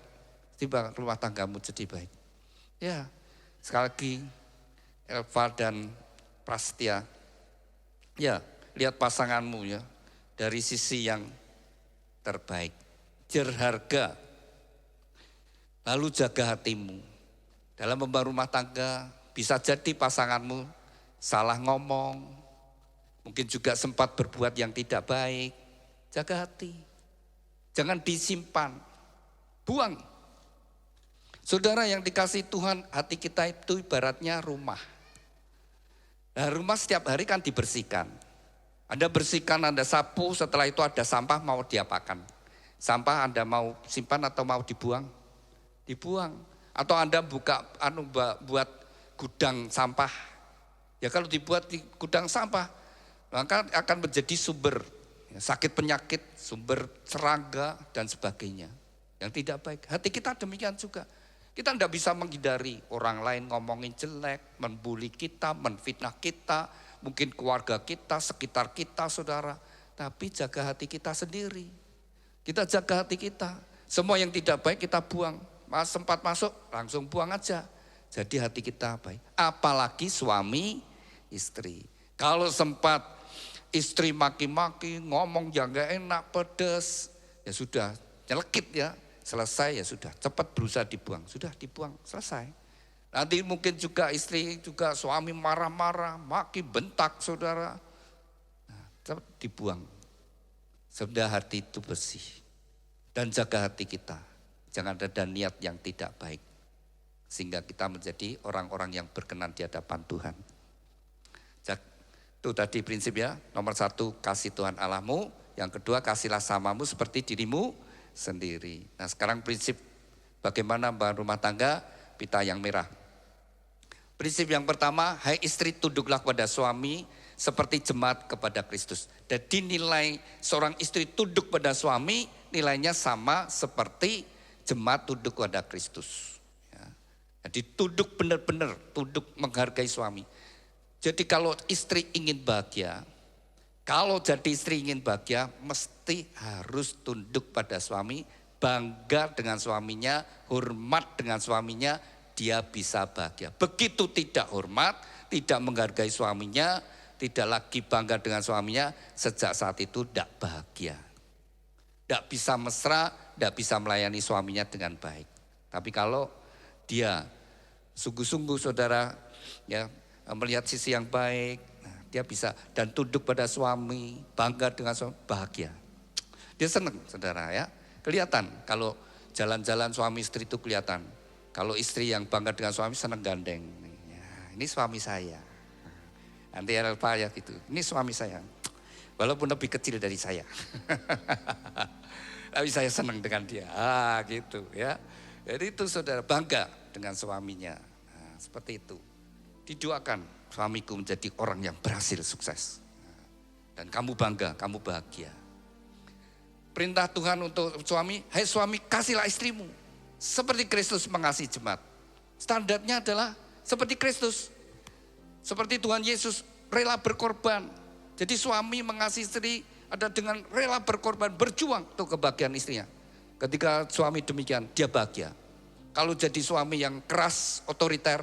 tiba rumah tanggamu jadi baik. Ya, sekali lagi Elva dan Prastia, ya lihat pasanganmu ya dari sisi yang terbaik. Berharga. Lalu jaga hatimu. Dalam membangun rumah tangga, bisa jadi pasanganmu salah ngomong, mungkin juga sempat berbuat yang tidak baik. Jaga hati. Jangan disimpan. Buang. Saudara yang dikasih Tuhan, hati kita itu ibaratnya rumah. Nah, rumah setiap hari kan dibersihkan. Anda bersihkan, Anda sapu, setelah itu ada sampah mau diapakan? Sampah Anda mau simpan atau mau dibuang? Dibuang. Atau Anda buat gudang sampah. Ya kalau dibuat di gudang sampah, maka akan menjadi sumber sakit penyakit, sumber serangga dan sebagainya. Yang tidak baik. Hati kita demikian juga. Kita tidak bisa menghindari orang lain ngomongin jelek, membuli kita, menfitnah kita, mungkin keluarga kita, sekitar kita, saudara. Tapi jaga hati kita sendiri. Kita jaga hati kita. Semua yang tidak baik kita buang. Sempat masuk, langsung buang aja. Jadi hati kita baik. Apalagi suami istri. Kalau sempat istri maki-maki, ngomong yang gak enak, pedes, ya sudah, nyelekit ya. Selesai ya sudah, cepat berusaha dibuang. Sudah dibuang, selesai. Nanti mungkin juga istri juga suami marah-marah, maki, bentak saudara. Nah, cepat dibuang. Sudah hati itu bersih. Dan jaga hati kita. Jangan ada niat yang tidak baik. Sehingga kita menjadi orang-orang yang berkenan di hadapan Tuhan. Itu tadi prinsip ya. Nomor 1, kasih Tuhan Allahmu. Yang kedua, kasihlah samamu seperti dirimu sendiri. Nah sekarang prinsip bagaimana membangun rumah tangga, pita yang merah. Prinsip yang pertama, hai istri tunduklah kepada suami seperti jemaat kepada Kristus. Jadi nilai seorang istri tunduk pada suami nilainya sama seperti jemaat tunduk kepada Kristus. Ya. Jadi tunduk benar-benar, tunduk menghargai suami. Jadi kalau istri ingin bahagia, kalau jadi istri ingin bahagia, mesti harus tunduk pada suami, bangga dengan suaminya, hormat dengan suaminya, dia bisa bahagia. Begitu tidak hormat, tidak menghargai suaminya, tidak lagi bangga dengan suaminya, sejak saat itu tidak bahagia. Tidak bisa mesra, tidak bisa melayani suaminya dengan baik. Tapi kalau dia sungguh-sungguh saudara ya melihat sisi yang baik, nah, dia bisa dan tunduk pada suami, bangga dengan suami, bahagia. Dia senang saudara ya. Kelihatan kalau jalan-jalan suami istri itu kelihatan. Kalau istri yang bangga dengan suami senang gandeng. Ya, ini suami saya. Nanti Elva ya gitu. Ini suami saya. Walaupun lebih kecil dari saya. Tapi saya senang dengan dia. Gitu ya. Jadi itu saudara bangga dengan suaminya. Nah, seperti itu. Didoakan suamiku menjadi orang yang berhasil sukses. Dan kamu bangga, kamu bahagia. Perintah Tuhan untuk suami, hai suami kasihlah istrimu. Seperti Kristus mengasihi jemaat. Standarnya adalah seperti Kristus. Seperti Tuhan Yesus rela berkorban. Jadi suami mengasihi istri ada dengan rela berkorban, berjuang untuk kebahagiaan istrinya. Ketika suami demikian, dia bahagia. Kalau jadi suami yang keras, otoriter,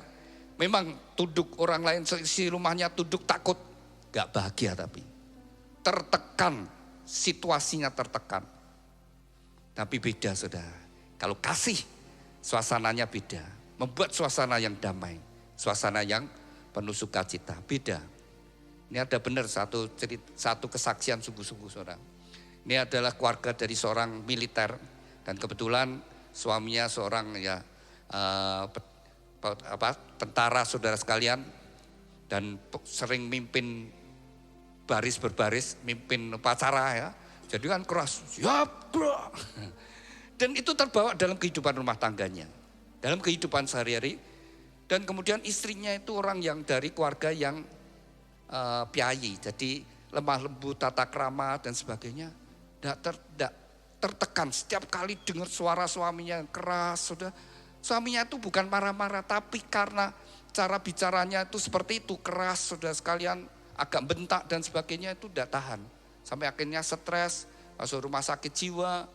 memang tunduk orang lain, isi rumahnya tunduk takut, gak bahagia tapi. Tertekan, situasinya tertekan. Tapi beda saudara, kalau kasih suasananya beda. Membuat suasana yang damai, suasana yang penuh sukacita, beda. Ini ada benar satu kesaksian sungguh-sungguh saudara. Ini adalah keluarga dari seorang militer dan kebetulan suaminya seorang tentara saudara sekalian dan sering mimpin baris berbaris, mimpin upacara ya. Jadi kan keras, siap, bro. Dan itu terbawa dalam kehidupan rumah tangganya, dalam kehidupan sehari-hari. Dan kemudian istrinya itu orang yang dari keluarga yang piayi, jadi lemah lembut, tata krama dan sebagainya. Tidak tertekan setiap kali dengar suara suaminya yang keras. Suaminya itu bukan marah-marah, tapi karena cara bicaranya itu seperti itu, keras, saudara sekalian, agak bentak dan sebagainya, itu tidak tahan. Sampai akhirnya stres, masuk rumah sakit jiwa,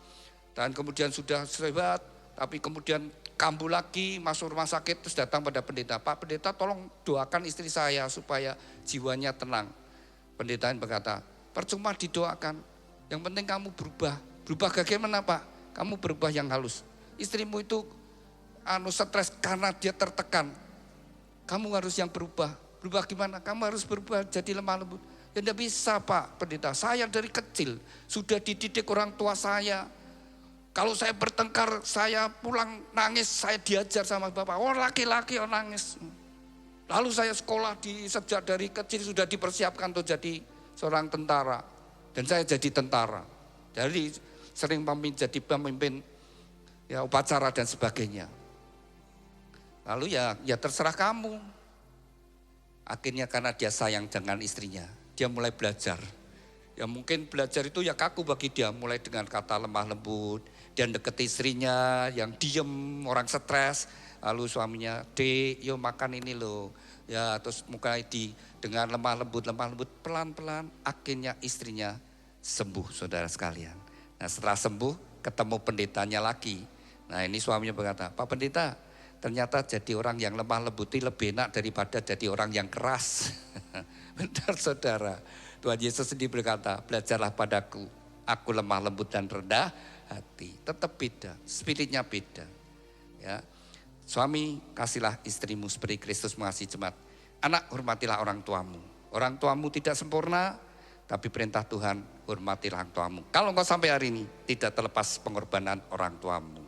dan kemudian sudah sehat, tapi kemudian kambuh lagi, masuk rumah sakit, terus datang pada pendeta. Pak pendeta tolong doakan istri saya supaya jiwanya tenang. Pendeta berkata, percuma didoakan, yang penting kamu berubah. Berubah bagaimana Pak? Kamu berubah yang halus. Istrimu itu stres karena dia tertekan. Kamu harus yang berubah. Berubah gimana? Kamu harus berubah jadi lemah lembut. Ya tidak bisa Pak pendeta, saya dari kecil sudah dididik orang tua saya. Kalau saya bertengkar, saya pulang nangis, saya diajar sama bapak. Oh laki-laki nangis. Lalu saya sekolah sejak dari kecil sudah dipersiapkan untuk jadi seorang tentara. Dan saya jadi tentara. Jadi sering jadi pemimpin ya, upacara dan sebagainya. Lalu ya terserah kamu. Akhirnya karena dia sayang dengan istrinya, dia mulai belajar. Ya mungkin belajar itu ya kaku bagi dia, mulai dengan kata lemah lembut. Dia deket istrinya yang diem, orang stres. Lalu suaminya, Dek, yuk makan ini loh. Ya terus mulai dengan lemah lembut, pelan-pelan. Akhirnya istrinya sembuh saudara sekalian. Nah setelah sembuh ketemu pendetanya lagi. Nah ini suaminya berkata, Pak pendeta, ternyata jadi orang yang lemah lembut lebih enak daripada jadi orang yang keras. Benar saudara. Tuhan Yesus sendiri berkata, belajarlah padaku, aku lemah lembut dan rendah hati. Tetap beda, spiritnya beda. Ya, suami kasihlah istrimu seperti Kristus mengasihi jemaat. Anak hormatilah orang tuamu. Orang tuamu tidak sempurna, tapi perintah Tuhan hormatilah orang tuamu. Kalau engkau sampai hari ini tidak terlepas pengorbanan orang tuamu.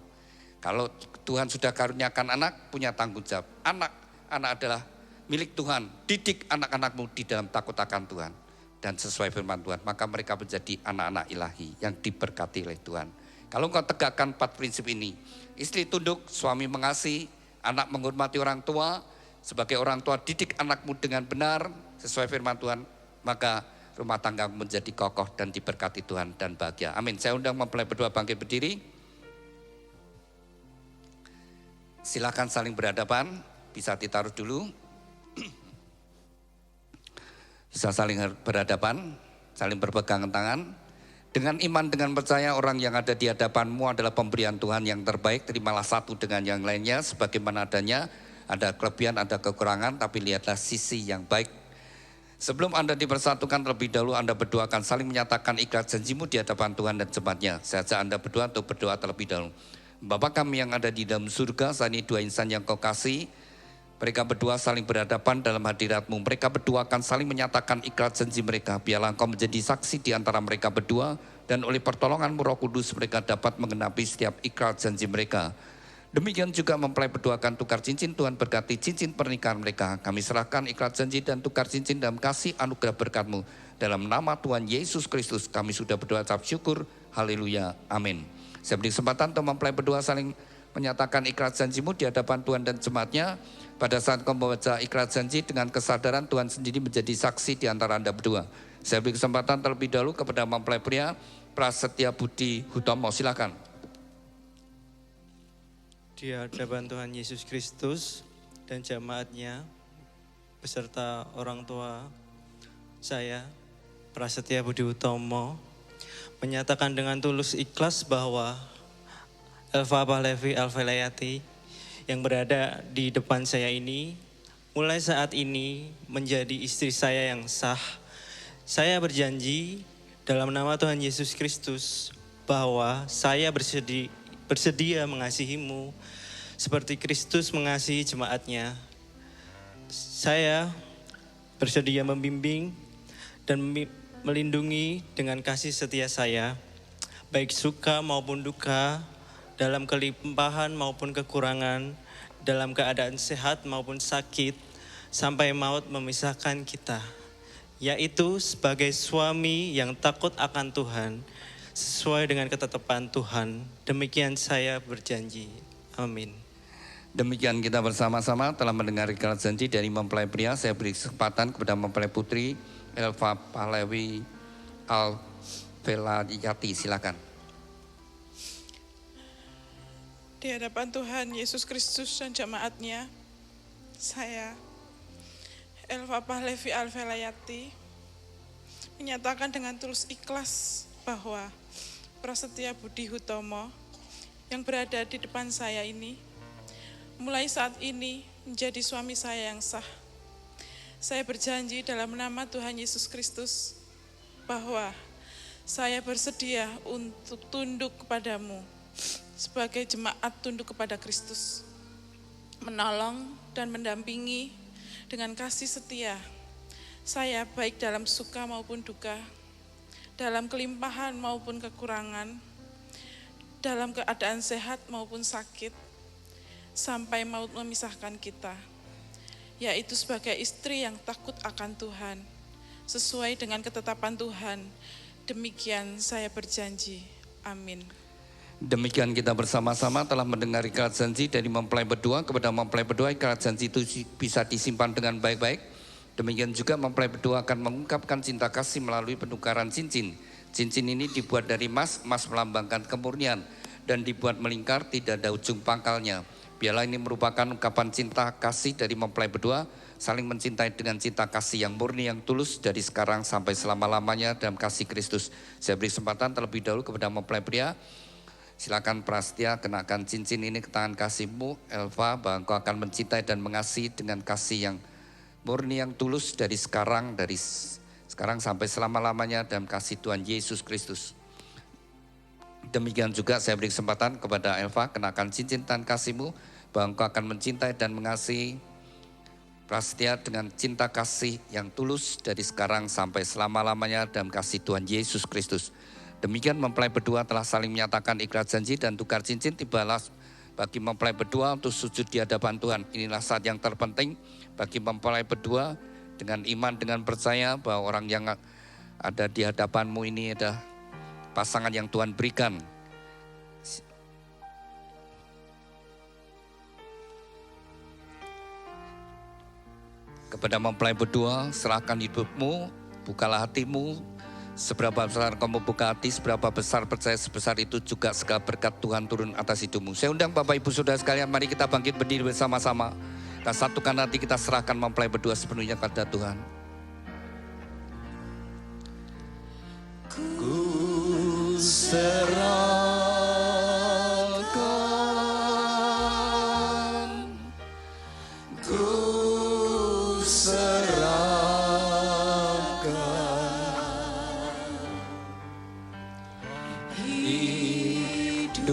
Kalau Tuhan sudah karuniakan anak, punya tanggung jawab. Anak adalah milik Tuhan. Didik anak-anakmu di dalam takut akan Tuhan. Dan sesuai firman Tuhan, maka mereka menjadi anak-anak ilahi yang diberkati oleh Tuhan. Kalau engkau tegakkan 4 prinsip ini, istri tunduk, suami mengasihi, anak menghormati orang tua, sebagai orang tua didik anakmu dengan benar, sesuai firman Tuhan, maka rumah tangga menjadi kokoh dan diberkati Tuhan dan bahagia. Amin. Saya undang mempelai berdua bangkit berdiri. Silakan saling berhadapan, bisa ditaruh dulu. Bisa saling berhadapan, saling berpegangan tangan. Dengan iman, dengan percaya orang yang ada di hadapanmu adalah pemberian Tuhan yang terbaik. Terimalah satu dengan yang lainnya sebagaimana adanya. Ada kelebihan, ada kekurangan, tapi lihatlah sisi yang baik. Sebelum Anda dipersatukan terlebih dahulu, Anda berdoa akan saling menyatakan ikhlas janjimu di hadapan Tuhan dan jemaatnya. Saya ajak Anda berdoa untuk berdoa terlebih dahulu. Bapa kami yang ada di dalam surga, saat ini 2 insan yang kau kasih, mereka berdua saling berhadapan dalam hadirat-Mu. Mereka berdua akan saling menyatakan ikhlas janji mereka. Biarlah Engkau menjadi saksi di antara mereka berdua, dan oleh pertolongan-Mu Roh Kudus mereka dapat menggenapi setiap ikhlas janji mereka. Demikian juga mempelai berdua akan tukar cincin. Tuhan berkati cincin pernikahan mereka. Kami serahkan ikhlas janji dan tukar cincin dalam kasih anugerah berkat-Mu. Dalam nama Tuhan Yesus Kristus kami sudah berdoa ucap syukur. Haleluya. Amin. Saya beri kesempatan untuk mempelai berdua saling menyatakan ikhlas janjimu di hadapan Tuhan dan jemaatnya. Pada saat kau membaca ikhlas janji dengan kesadaran Tuhan sendiri menjadi saksi di antara Anda berdua. Saya beri kesempatan terlebih dahulu kepada mempelai pria Prasetya Budi Hutomo. Silakan. Di hadapan Tuhan Yesus Kristus dan jemaatnya beserta orang tua saya Prasetya Budi Hutomo menyatakan dengan tulus ikhlas bahwa Elva Pahlevi Alvelayati yang berada di depan saya ini mulai saat ini menjadi istri saya yang sah. Saya berjanji dalam nama Tuhan Yesus Kristus bahwa saya bersedia mengasihimu seperti Kristus mengasihi jemaatnya. Saya bersedia membimbing dan melindungi dengan kasih setia saya, baik suka maupun duka, dalam kelimpahan maupun kekurangan, dalam keadaan sehat maupun sakit, sampai maut memisahkan kita, yaitu sebagai suami yang takut akan Tuhan, sesuai dengan ketetapan Tuhan. Demikian saya berjanji. Amin. Demikian kita bersama-sama telah mendengar ikrar janji dari mempelai pria. Saya beri kesempatan kepada mempelai putri Elva Pahlevi Alvelayati, silakan. Di hadapan Tuhan Yesus Kristus dan jemaatnya, saya, Elva Pahlevi Alvelayati, menyatakan dengan tulus ikhlas bahwa Prasetya Budi Hutomo yang berada di depan saya ini, mulai saat ini menjadi suami saya yang sah. Saya berjanji dalam nama Tuhan Yesus Kristus bahwa saya bersedia untuk tunduk kepadamu, sebagai jemaat tunduk kepada Kristus, menolong dan mendampingi dengan kasih setia saya baik dalam suka maupun duka, dalam kelimpahan maupun kekurangan, dalam keadaan sehat maupun sakit, sampai maut memisahkan kita, yaitu sebagai istri yang takut akan Tuhan, sesuai dengan ketetapan Tuhan. Demikian saya berjanji. Amin. Demikian kita bersama-sama telah mendengar ikrar janji dari mempelai berdua kepada mempelai berdua. Ikrar janji itu bisa disimpan dengan baik-baik. Demikian juga mempelai berdua akan mengungkapkan cinta kasih melalui penukaran cincin. Cincin ini dibuat dari emas, emas melambangkan kemurnian dan dibuat melingkar, tidak ada ujung pangkalnya. Biarlah ini merupakan ungkapan cinta kasih dari mempelai berdua, saling mencintai dengan cinta kasih yang murni, yang tulus dari sekarang sampai selama-lamanya dalam kasih Kristus. Saya beri kesempatan terlebih dahulu kepada mempelai pria. Silakan Prasetya, kenakan cincin ini ke tangan kasihmu, Elva, bahwa engkau akan mencintai dan mengasihi dengan kasih yang murni, yang tulus dari sekarang sampai selama-lamanya dalam kasih Tuhan Yesus Kristus. Demikian juga saya beri kesempatan kepada Elva, kenakan cincin tangan kasihmu, bahwa engkau akan mencintai dan mengasihi Prasetya dengan cinta kasih yang tulus dari sekarang sampai selama-lamanya dalam kasih Tuhan Yesus Kristus. Demikian mempelai berdua telah saling menyatakan ikrar janji dan tukar cincin. Tibalah bagi mempelai berdua untuk sujud di hadapan Tuhan. Inilah saat yang terpenting bagi mempelai berdua dengan iman, dengan percaya bahwa orang yang ada di hadapanmu ini adalah pasangan yang Tuhan berikan. Kepada mempelai berdua, serahkan hidupmu, bukalah hatimu. Seberapa besar kamu buka hati, seberapa besar percaya, sebesar itu juga segala berkat Tuhan turun atas hidupmu. Saya undang Bapak Ibu Saudara sekalian, mari kita bangkit berdiri bersama-sama. Dan satukan hati kita, serahkan mempelai berdua sepenuhnya kepada Tuhan. Ku serahkan, ku serahkan hidupnya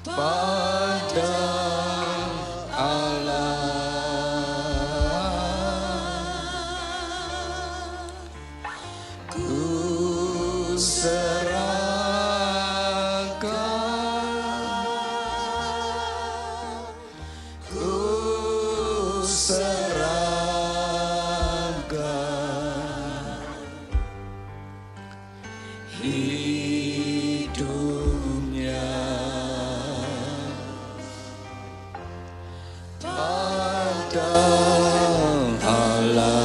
pada Allah. Ku serahkan, ku serahkan hidupnya pada Allah.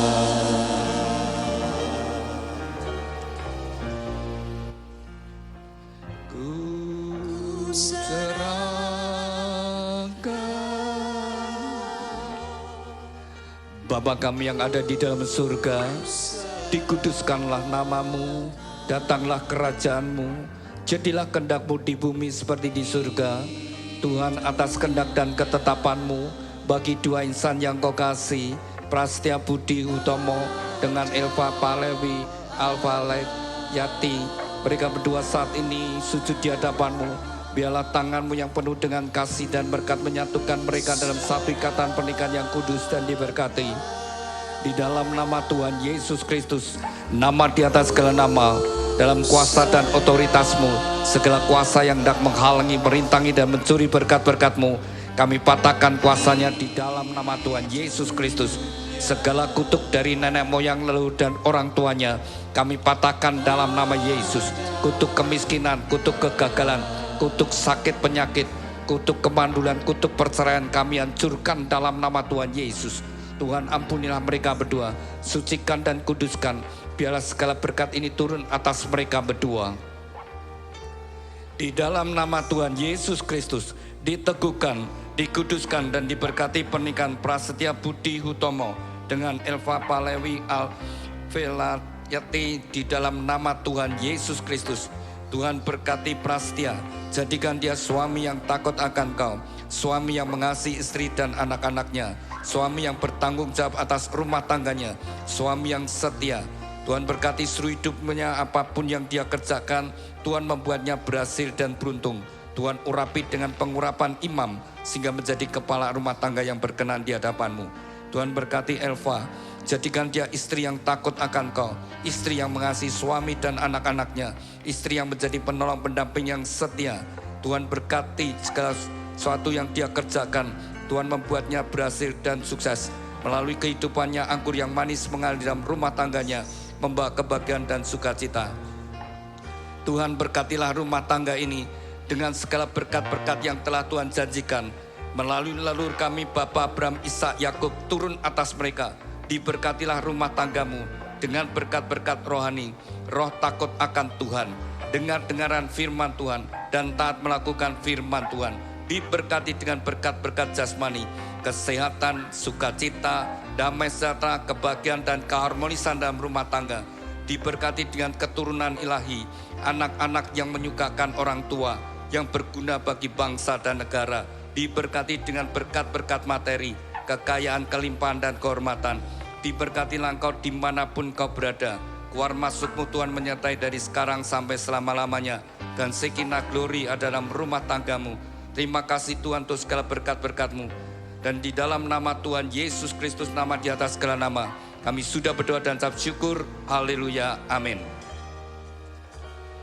Ku serahkan. Bapa kami yang ada di dalam surga, dikuduskanlah namamu, datanglah kerajaanmu, Jadilah kehendak-Mu di bumi seperti di surga. Tuhan, atas kehendak dan ketetapan-Mu bagi dua insan yang Kau kasih, Prasetya Budi Utomo dengan Elva Palewi Alfalayati, mereka berdua saat ini sujud di hadapan-Mu. Biarlah tangan-Mu yang penuh dengan kasih dan berkat menyatukan mereka dalam satu ikatan pernikahan yang kudus dan diberkati. Di dalam nama Tuhan Yesus Kristus, nama di atas segala nama, dalam kuasa dan otoritas-Mu, segala kuasa yang hendak menghalangi, merintangi dan mencuri berkat-berkat-Mu, kami patahkan kuasanya di dalam nama Tuhan Yesus Kristus. Segala kutuk dari nenek moyang leluhur dan orang tuanya, kami patahkan dalam nama Yesus. Kutuk kemiskinan, kutuk kegagalan, kutuk sakit penyakit, kutuk kemandulan, kutuk perceraian, kami hancurkan dalam nama Tuhan Yesus. Tuhan, ampunilah mereka berdua, sucikan dan kuduskan. Biarlah segala berkat ini turun atas mereka berdua. Di dalam nama Tuhan Yesus Kristus, diteguhkan, dikuduskan dan diberkati pernikahan Prasetya Budi Hutomo dengan Elva Palewi Alvelayati di dalam nama Tuhan Yesus Kristus. Tuhan berkati Prasetya, jadikan dia suami yang takut akan Kau, suami yang mengasihi istri dan anak-anaknya, suami yang bertanggung jawab atas rumah tangganya, suami yang setia. Tuhan berkati seluruh hidupnya, apapun yang dia kerjakan, Tuhan membuatnya berhasil dan beruntung. Tuhan urapi dengan pengurapan imam, sehingga menjadi kepala rumah tangga yang berkenan di hadapan-Mu. Tuhan berkati Elva, jadikan dia istri yang takut akan Kau, istri yang mengasihi suami dan anak-anaknya, istri yang menjadi penolong pendamping yang setia. Tuhan berkati segala sesuatu yang dia kerjakan, Tuhan membuatnya berhasil dan sukses. Melalui kehidupannya, anggur yang manis mengalir dalam rumah tangganya, membawa kebahagiaan dan sukacita. Tuhan berkatilah rumah tangga ini dengan segala berkat-berkat yang telah Tuhan janjikan. Melalui leluhur kami Bapak Abraham, Ishak, Yakub, turun atas mereka. Diberkatilah rumah tanggamu dengan berkat-berkat rohani, roh takut akan Tuhan, dengar-dengaran firman Tuhan, dan taat melakukan firman Tuhan. Diberkati dengan berkat-berkat jasmani, kesehatan, sukacita, damai sejahtera, kebahagiaan dan keharmonisan dalam rumah tangga. Diberkati dengan keturunan ilahi, anak-anak yang menyukakan orang tua, yang berguna bagi bangsa dan negara. Diberkati dengan berkat-berkat materi, kekayaan, kelimpahan dan kehormatan. Diberkatilah engkau dimanapun kau berada. Keluar masukmu Tuhan menyertai dari sekarang sampai selama-lamanya. Dan sekinah glory ada dalam rumah tanggamu. Terima kasih Tuhan untuk segala berkat-berkat-Mu. Dan di dalam nama Tuhan Yesus Kristus, nama di atas segala nama, kami sudah berdoa dan ucap syukur. Haleluya, amin.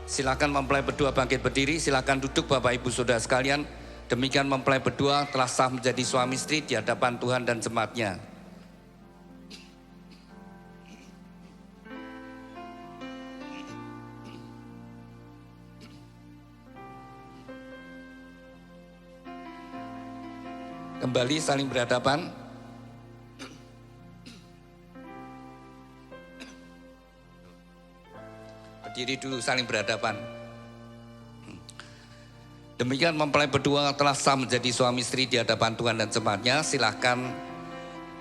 Silakan mempelai berdua bangkit berdiri. Silakan duduk Bapak Ibu Saudara sekalian. Demikian mempelai berdua telah sah menjadi suami istri di hadapan Tuhan dan jemaatnya. Kembali saling berhadapan. Berdiri dulu, saling berhadapan. Demikian mempelai berdua telah sah menjadi suami istri di hadapan Tuhan dan jemaatnya. Silahkan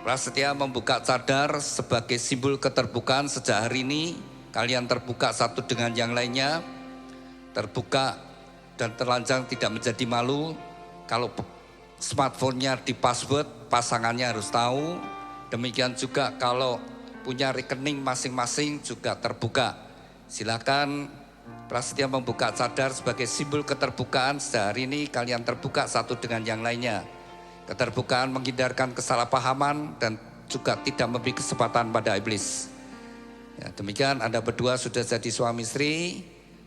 Prasetya membuka cadar sebagai simbol keterbukaan. Sejak hari ini kalian terbuka satu dengan yang lainnya. Terbuka dan terlanjang, tidak menjadi malu. Kalau smartphone-nya di password, pasangannya harus tahu. Demikian juga kalau punya rekening masing-masing juga terbuka. Silakan Prasetya membuka cadar sebagai simbol keterbukaan. Sehari ini kalian terbuka satu dengan yang lainnya. Keterbukaan menghindarkan kesalahpahaman dan juga tidak memberi kesempatan pada iblis. Ya, demikian Anda berdua sudah jadi suami istri.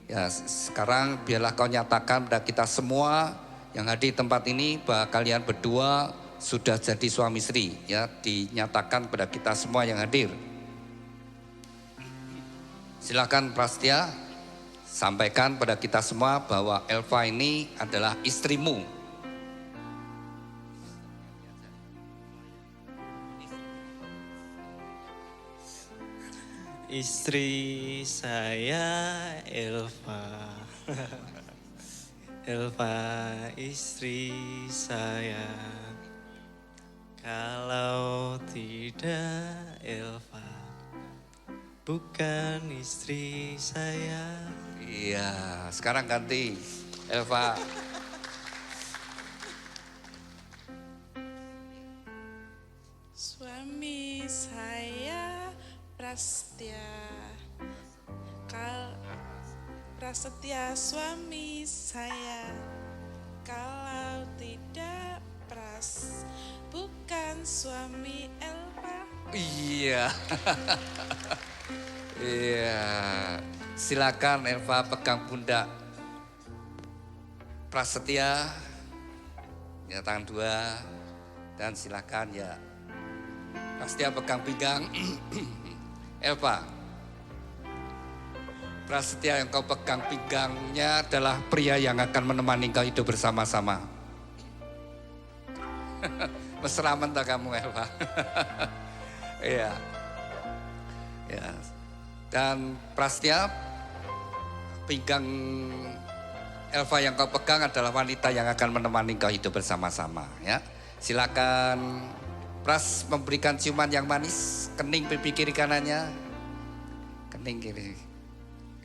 Ya, sekarang biarlah kau nyatakan pada kita semua yang hadir di tempat ini bahwa kalian berdua sudah jadi suami istri. Ya, dinyatakan kepada kita semua yang hadir. Silakan Prasetya sampaikan pada kita semua bahwa Elva ini adalah istrimu. Istri saya Elva. Elva istri saya. Kalau tidak Elva, bukan istri saya. Iya, sekarang ganti Elva. Suami saya prasetya suami saya, kalau tidak bukan suami Elva. Iya. Iya. Silakan Elva pegang pundak Prasetya. Ya, tangan dua. Dan silakan ya. Prasetya pegang pinggang. Elva. Prasetya yang kau pegang pinggangnya adalah pria yang akan menemani kau hidup bersama-sama. Mesra mentah kamu Elva. Iya. Ya. Dan Prasetya, pinggang Elva yang kau pegang adalah wanita yang akan menemani kau hidup bersama-sama, ya. Silakan Pras memberikan ciuman yang manis, kening pipi kiri kanannya. Kening kiri.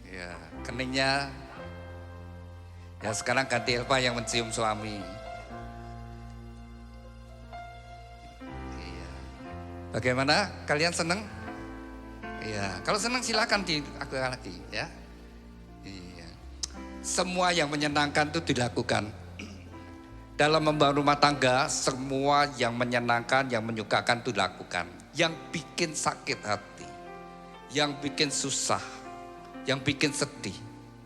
Ya, keningnya. Ya, sekarang ganti Elva yang mencium suami. Bagaimana? Kalian senang? Iya, kalau senang silakan dilakukan lagi ya. Iya. Semua yang menyenangkan itu dilakukan. Dalam membangun rumah tangga, semua yang menyenangkan, yang menyukakan itu dilakukan. Yang bikin sakit hati, yang bikin susah, yang bikin sedih,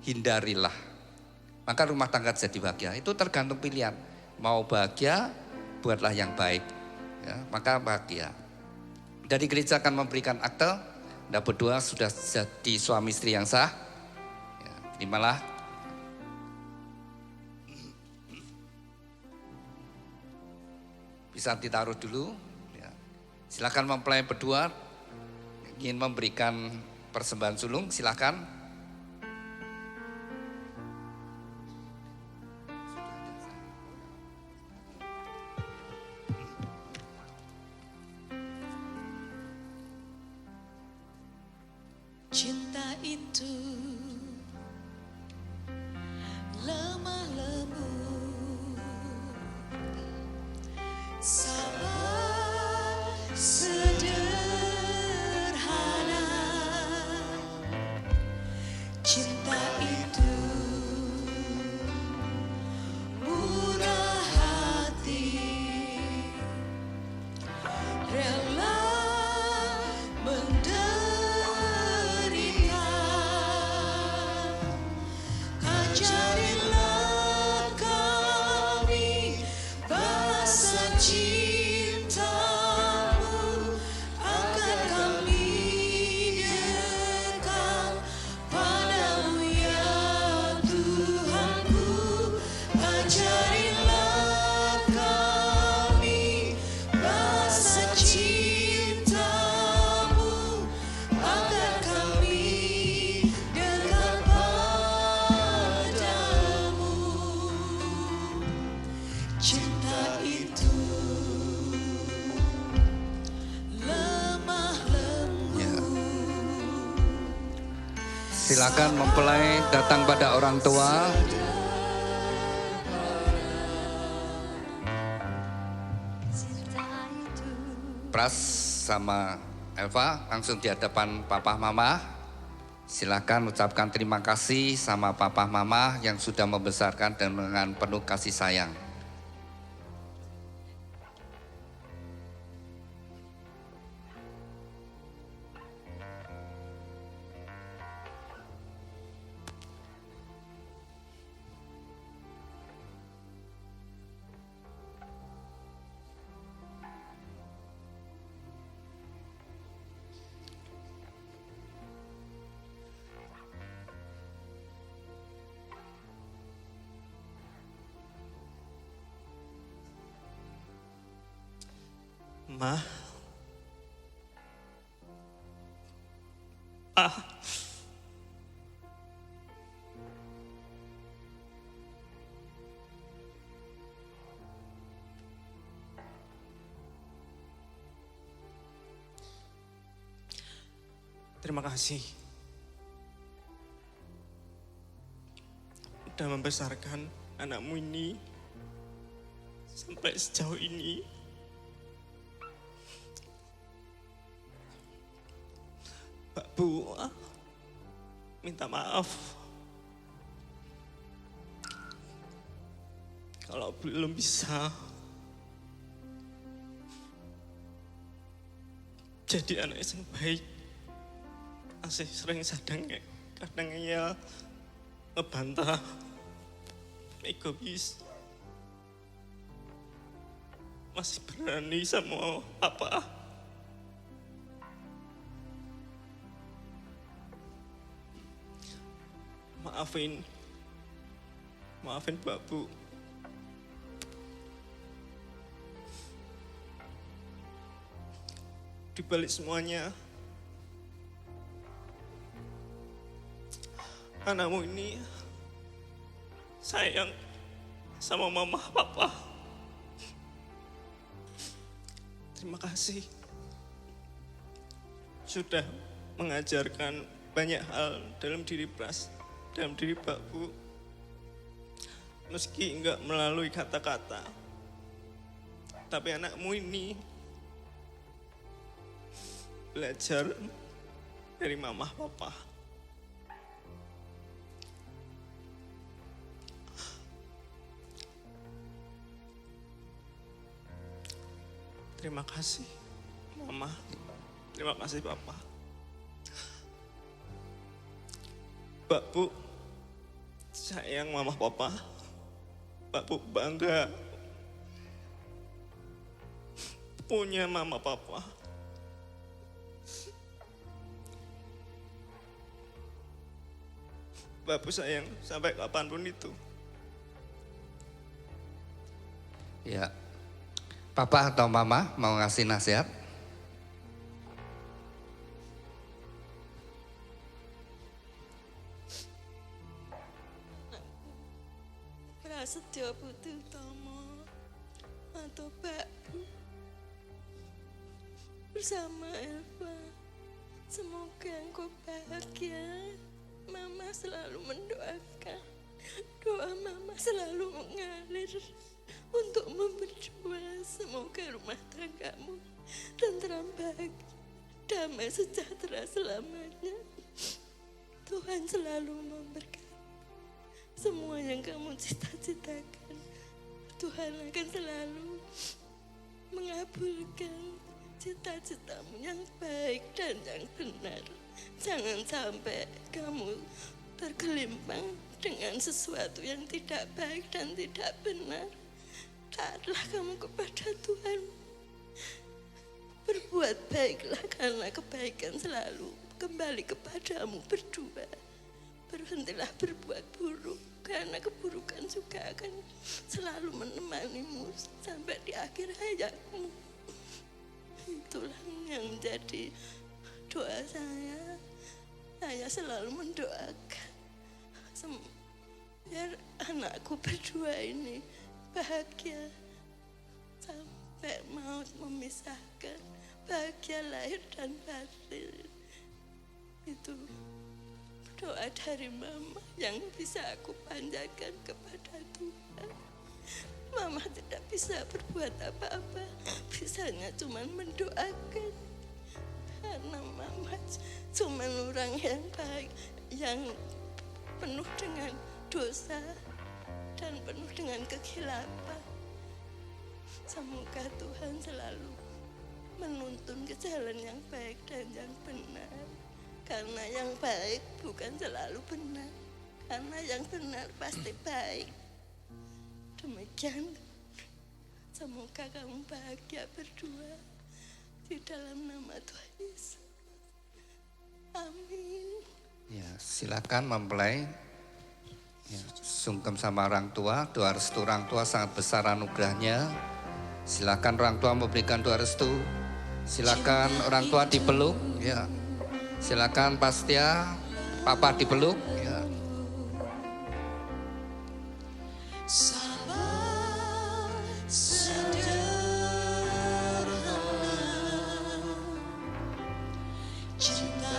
hindarilah. Maka rumah tangga jadi bahagia. Itu tergantung pilihan. Mau bahagia, buatlah yang baik. Ya, maka bahagia. Dari gereja akan memberikan akte. Anda berdua sudah jadi suami istri yang sah. Ya, terimalah. Bisa ditaruh dulu. Ya. Silakan mempelai berdua ingin memberikan persembahan sulung, silakan. Cinta itu lemah lembut, sabar sederhana. Cinta itu murah hati, rela menderita. Ajarilah kami bahasa cintamu, agar kami dekat padamu ya Tuhanku. Ajarilah kami bahasa cintamu, agar kami dekat padamu. Cinta itu lemah lembut. Ya. Silakan mempelai datang pada orang tua. Pras sama Elva langsung di hadapan papa mama. Silakan ucapkan terima kasih sama papa mama yang sudah membesarkan dengan penuh kasih sayang. Ma. terima kasih udah membesarkan anakmu ini sampai sejauh ini. Pak Bu, minta maaf kalau belum bisa jadi anak yang baik. Masih sering kadang ya ngebantah, egois. Masih berani sama apa? Maafin Pak Bu. Di balik semuanya, anakmu ini sayang sama mama papa. Terima kasih sudah mengajarkan banyak hal dalam diri Pak Bu. Meski enggak melalui kata-kata, tapi anakmu ini belajar dari mama papa. Terima kasih mama, terima kasih papa. Pak Bu sayang mama papa. Pak Bu bangga punya mama papa. Pak Bu sayang sampai kapanpun itu. Ya, Papa atau Mama mau ngasih nasihat? Prasetyo Putri Utomo atau Pak Bu bersama Elva, semoga engkau bahagia. Mama selalu mendoakan, doa Mama selalu mengalir untukmu berdua. Semoga rumah tanggamu tentram, bahagia, damai, sejahtera selamanya. Tuhan selalu memberkati semua yang kamu cita-citakan. Tuhan akan selalu mengabulkan cita-citamu yang baik dan yang benar. Jangan sampai kamu tergelimpang dengan sesuatu yang tidak baik dan tidak benar. Taatlah kamu kepada Tuhan. Berbuat baiklah karena kebaikan selalu kembali kepadamu berdua. Berhentilah berbuat buruk karena keburukan juga akan selalu menemanimu sampai di akhir hayatmu. Itulah yang menjadi doa saya. Saya selalu mendoakan biar anakku berdua ini bahagia sampai maut memisahkan, bahagia lahir dan batin. Itu doa dari Mama yang bisa aku panjatkan kepada Tuhan. Mama tidak bisa berbuat apa-apa, bisanya cuma mendoakan. Karena Mama cuma orang yang baik, yang penuh dengan dosa dan penuh dengan kekhilapan. Semoga Tuhan selalu menuntun ke jalan yang baik dan yang benar. Karena yang baik bukan selalu benar, karena yang benar pasti baik. Demikian, semoga kamu bahagia berdua di dalam nama Tuhan Yesus. Amin. Ya, silakan mempelai. Ya, sungkem sama orang tua, doa restu orang tua sangat besar anugerahnya. Silakan orang tua memberikan doa restu. Silakan orang tua dipeluk. Ya, silakan Pastia, Papa dipeluk. Ya. Cinta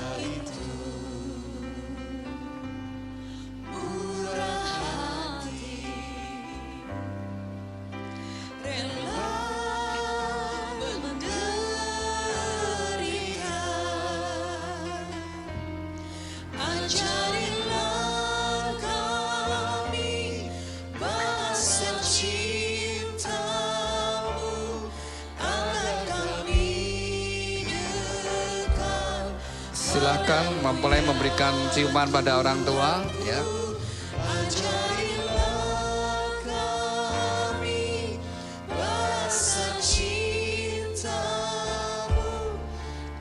silakan mempelai memberikan ciuman pada orang tua, ya. Ajarilah kami rasa cintamu,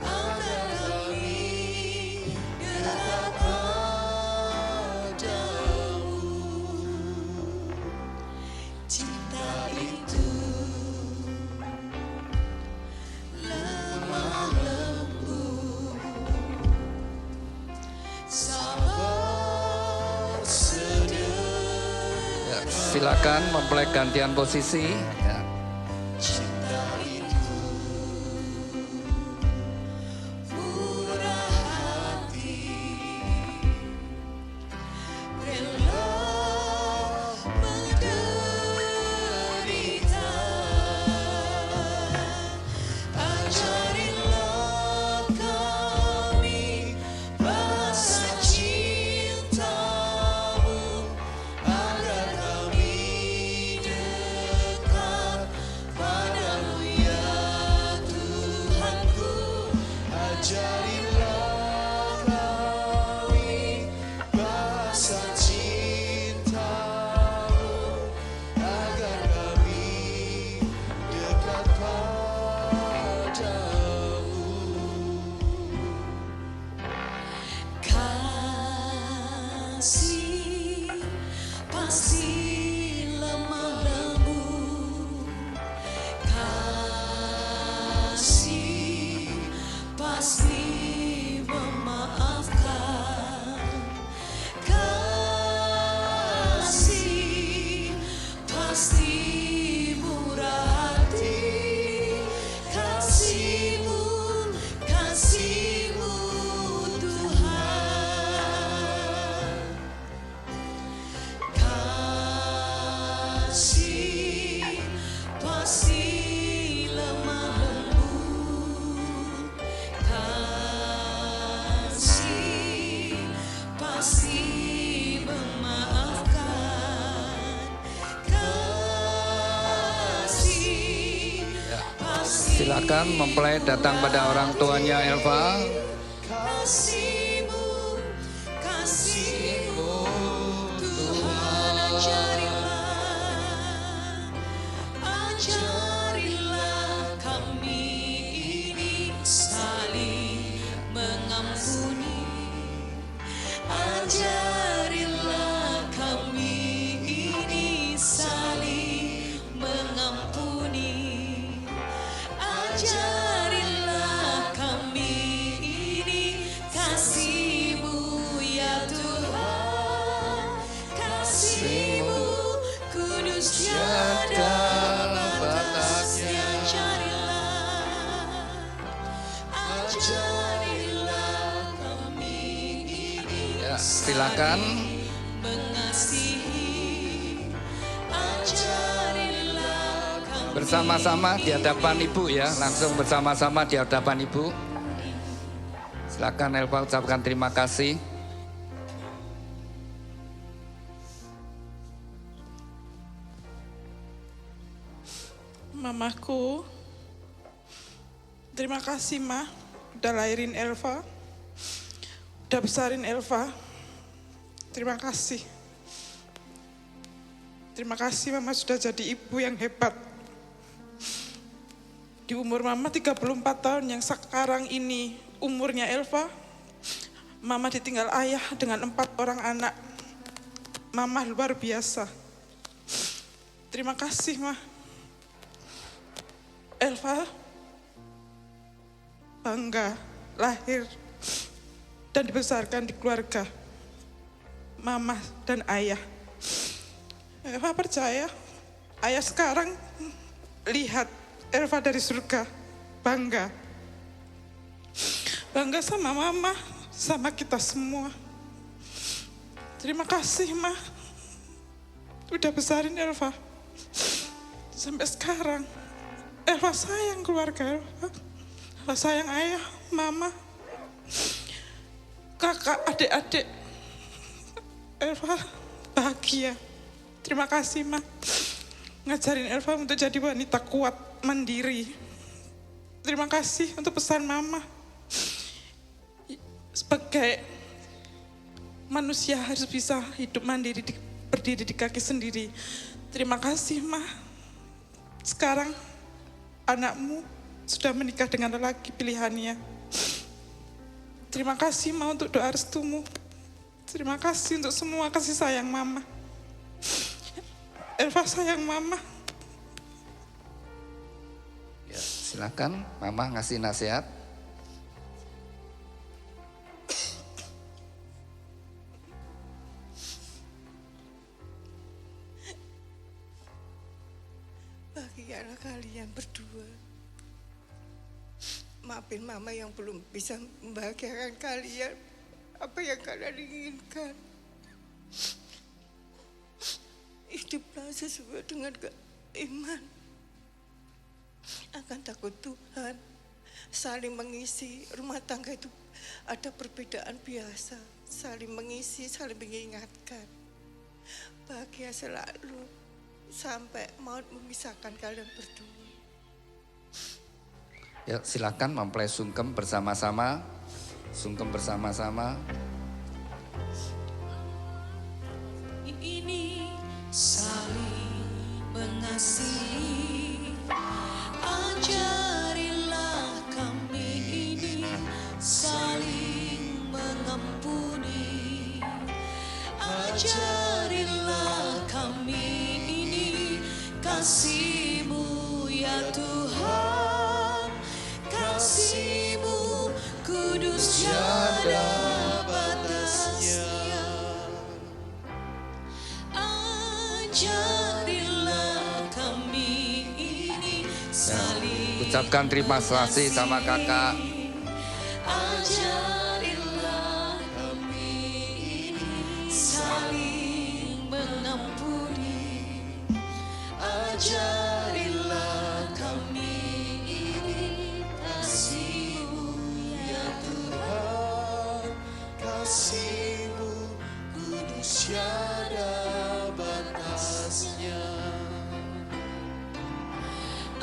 agar kami dekat padamu. Cinta itu lemah lembut, sabar sedia. Ya, silakan mempelai gantian posisi, ya. Cinta itu murah hati, rela menderita. Ajarilah kami rasa cintamu, agar kami dekat padamu ya Tuhanku. Ajarilah kami rasa cintamu, agar kami dekat padamu. Kasih pasti lemah lembut, kasih pasti memaafkan, kasih pasti murah hati, kasih-Mu, kasih-Mu Tuhan. Kasih pasti lemah lembut, kasih pasti memaafkan, kasih pasti. Silakan mempelai datang pada orang tuanya Elva. Kasih-Mu, kasih-Mu Tuhan, ajarilah kami ini saling mengampuni. Ajarilah kami ini saling mengampuni. Ajarilah kami ini kasih-Mu ya Tuhan, kasih-Mu kudus tiada batasnya. Ajarilah kami ini Ya, silakan. mengasihi. Ajarilah kami Bersama-sama di hadapan Ibu, ya. Langsung bersama-sama di hadapan Ibu. Silakan Elva ucapkan terima kasih. Mamaku, terima kasih Ma, udah lahirin Elva, udah besarin Elva. Terima kasih. Terima kasih Mama sudah jadi ibu yang hebat. Di umur Mama 34 tahun yang sekarang ini umurnya Elva, Mama ditinggal ayah dengan 4 orang anak. Mama luar biasa. Terima kasih Ma. Elva bangga lahir dan dibesarkan di keluarga Mama dan ayah. Elva percaya ayah sekarang lihat Elva dari surga, bangga. Bangga sama Mama, sama kita semua. Terima kasih Ma, udah besarin Elva sampai sekarang. Elva sayang keluarga Elva. Elva sayang ayah, Mama, kakak, adik-adik. Elva bahagia. Terima kasih Ma, ngajarin Elva untuk jadi wanita kuat, mandiri. Terima kasih untuk pesan Mama. sebagai manusia harus bisa hidup mandiri, berdiri di kaki sendiri. Terima kasih, Ma. Sekarang anakmu sudah menikah dengan lelaki pilihannya. Terima kasih, Ma, untuk doa restumu. Terima kasih untuk semua kasih sayang Mama. Elva sayang Mama. Ya, silakan Mama ngasih nasihat. Bahagialah kalian berdua. Maafin Mama yang belum bisa membahagiakan kalian apa yang kalian inginkan. Hiduplah sesuai dengan iman. Akan takut Tuhan. Saling mengisi. Rumah tangga itu ada perbedaan biasa. Saling mengisi, saling mengingatkan. Bahagia selalu sampai maut memisahkan kalian berdua. Ya, silakan mempelai sungkem bersama-sama. Sungkem bersama-sama. Ini saling mengasihi, ajarilah kami ini saling mengampuni, ajarilah kami ini kasih-Mu ya Tuhan, kasih-Mu kudus tiada batasnya. Ajarilah kami ini saling Ucapkan terima kasih sama kakak. ajarilah kami ini saling mengampuni, ajarilah kami ini kasih-Mu ya Tuhan, kasih-Mu kudus tiada batasnya.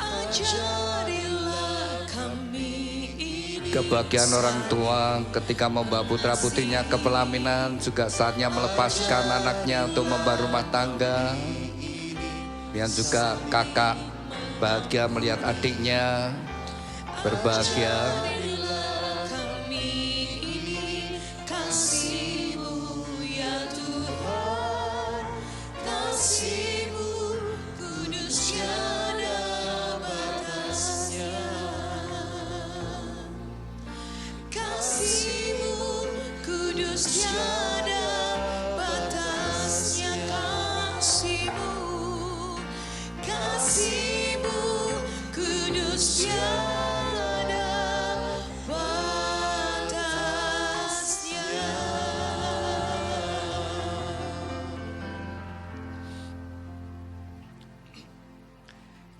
Ajarilah kami ini Kebahagiaan orang tua ketika membawa putra putrinya ke pelaminan, juga saatnya melepaskan anaknya untuk membawa rumah tangga. Dan juga kakak bahagia melihat adiknya berbahagia. kami ini kasih-Mu ya Tuhan, kasih-Mu kudus tiada batasnya, kasih-Mu kudus tiada batasnya, kasih-Mu, kasih-Mu kudus tiada batasnya.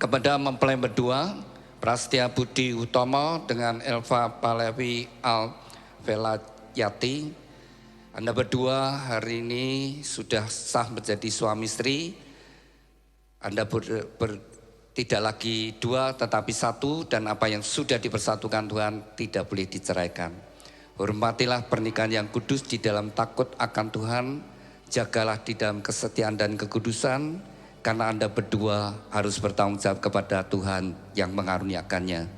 Kepada mempelai berdua, Prastia Budi Utomo dengan Elva Palevi Alvelayati, Anda berdua hari ini sudah sah menjadi suami istri. Anda tidak lagi dua tetapi satu, dan apa yang sudah dipersatukan Tuhan tidak boleh diceraikan. Hormatilah pernikahan yang kudus di dalam takut akan Tuhan, jagalah di dalam kesetiaan dan kekudusan, karena Anda berdua harus bertanggung jawab kepada Tuhan yang mengaruniakannya.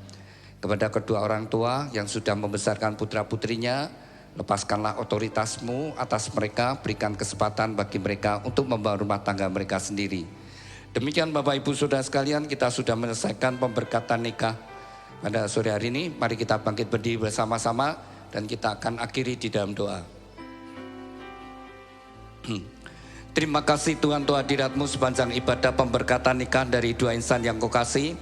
Kepada kedua orang tua yang sudah membesarkan putra-putrinya, lepaskanlah otoritasmu atas mereka, berikan kesempatan bagi mereka untuk membangun rumah tangga mereka sendiri. Demikian Bapak Ibu Saudara sekalian, kita sudah menyelesaikan pemberkatan nikah pada sore hari ini. Mari kita bangkit berdiri bersama-sama dan kita akan akhiri di dalam doa. Terima kasih Tuhan untuk hadirat-Mu sepanjang ibadah pemberkatan nikah dari dua insan yang Kau kasih,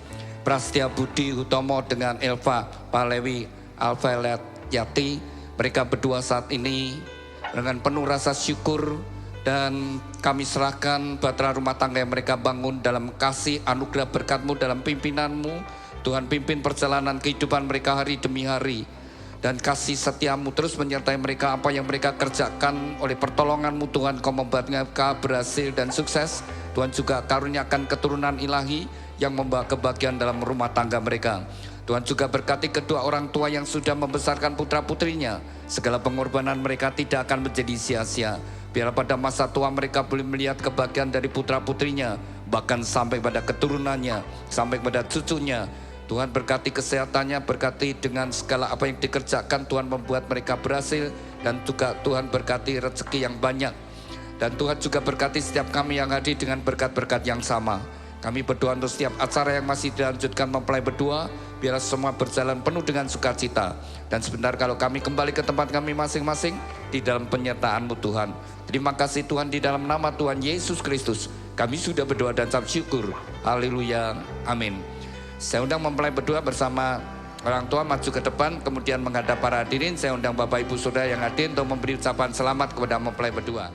Prastia Budi Utomo dengan Elva Palevi Alvelayati. Mereka berdua saat ini dengan penuh rasa syukur, dan kami serahkan bahtera rumah tangga yang mereka bangun dalam kasih anugerah berkat-Mu, dalam pimpinanmu. Tuhan pimpin perjalanan kehidupan mereka hari demi hari, dan kasih setia-Mu terus menyertai mereka. Apa yang mereka kerjakan oleh pertolongan-Mu Tuhan, Kau membuat mereka berhasil dan sukses. Tuhan juga karuniakan keturunan ilahi yang membawa kebahagiaan dalam rumah tangga mereka. Tuhan juga berkati kedua orang tua yang sudah membesarkan putra-putrinya. Segala pengorbanan mereka tidak akan menjadi sia-sia. Biar pada masa tua mereka boleh melihat kebahagiaan dari putra-putrinya, bahkan sampai pada keturunannya, sampai pada cucunya. Tuhan berkati kesehatannya, berkati dengan segala apa yang dikerjakan. Tuhan membuat mereka berhasil, dan juga Tuhan berkati rezeki yang banyak. Dan Tuhan juga berkati setiap kami yang hadir dengan berkat-berkat yang sama. Kami berdoa untuk setiap acara yang masih dilanjutkan mempelai berdua, biar semua berjalan penuh dengan sukacita. Dan sebentar kalau kami kembali ke tempat kami masing-masing di dalam penyertaan-Mu Tuhan. Terima kasih Tuhan, di dalam nama Tuhan Yesus Kristus kami sudah berdoa dan ucap syukur. Haleluya, amin. Saya undang mempelai berdua bersama orang tua maju ke depan, kemudian menghadap para hadirin. Saya undang Bapak Ibu Saudara yang hadir untuk memberi ucapan selamat kepada mempelai berdua.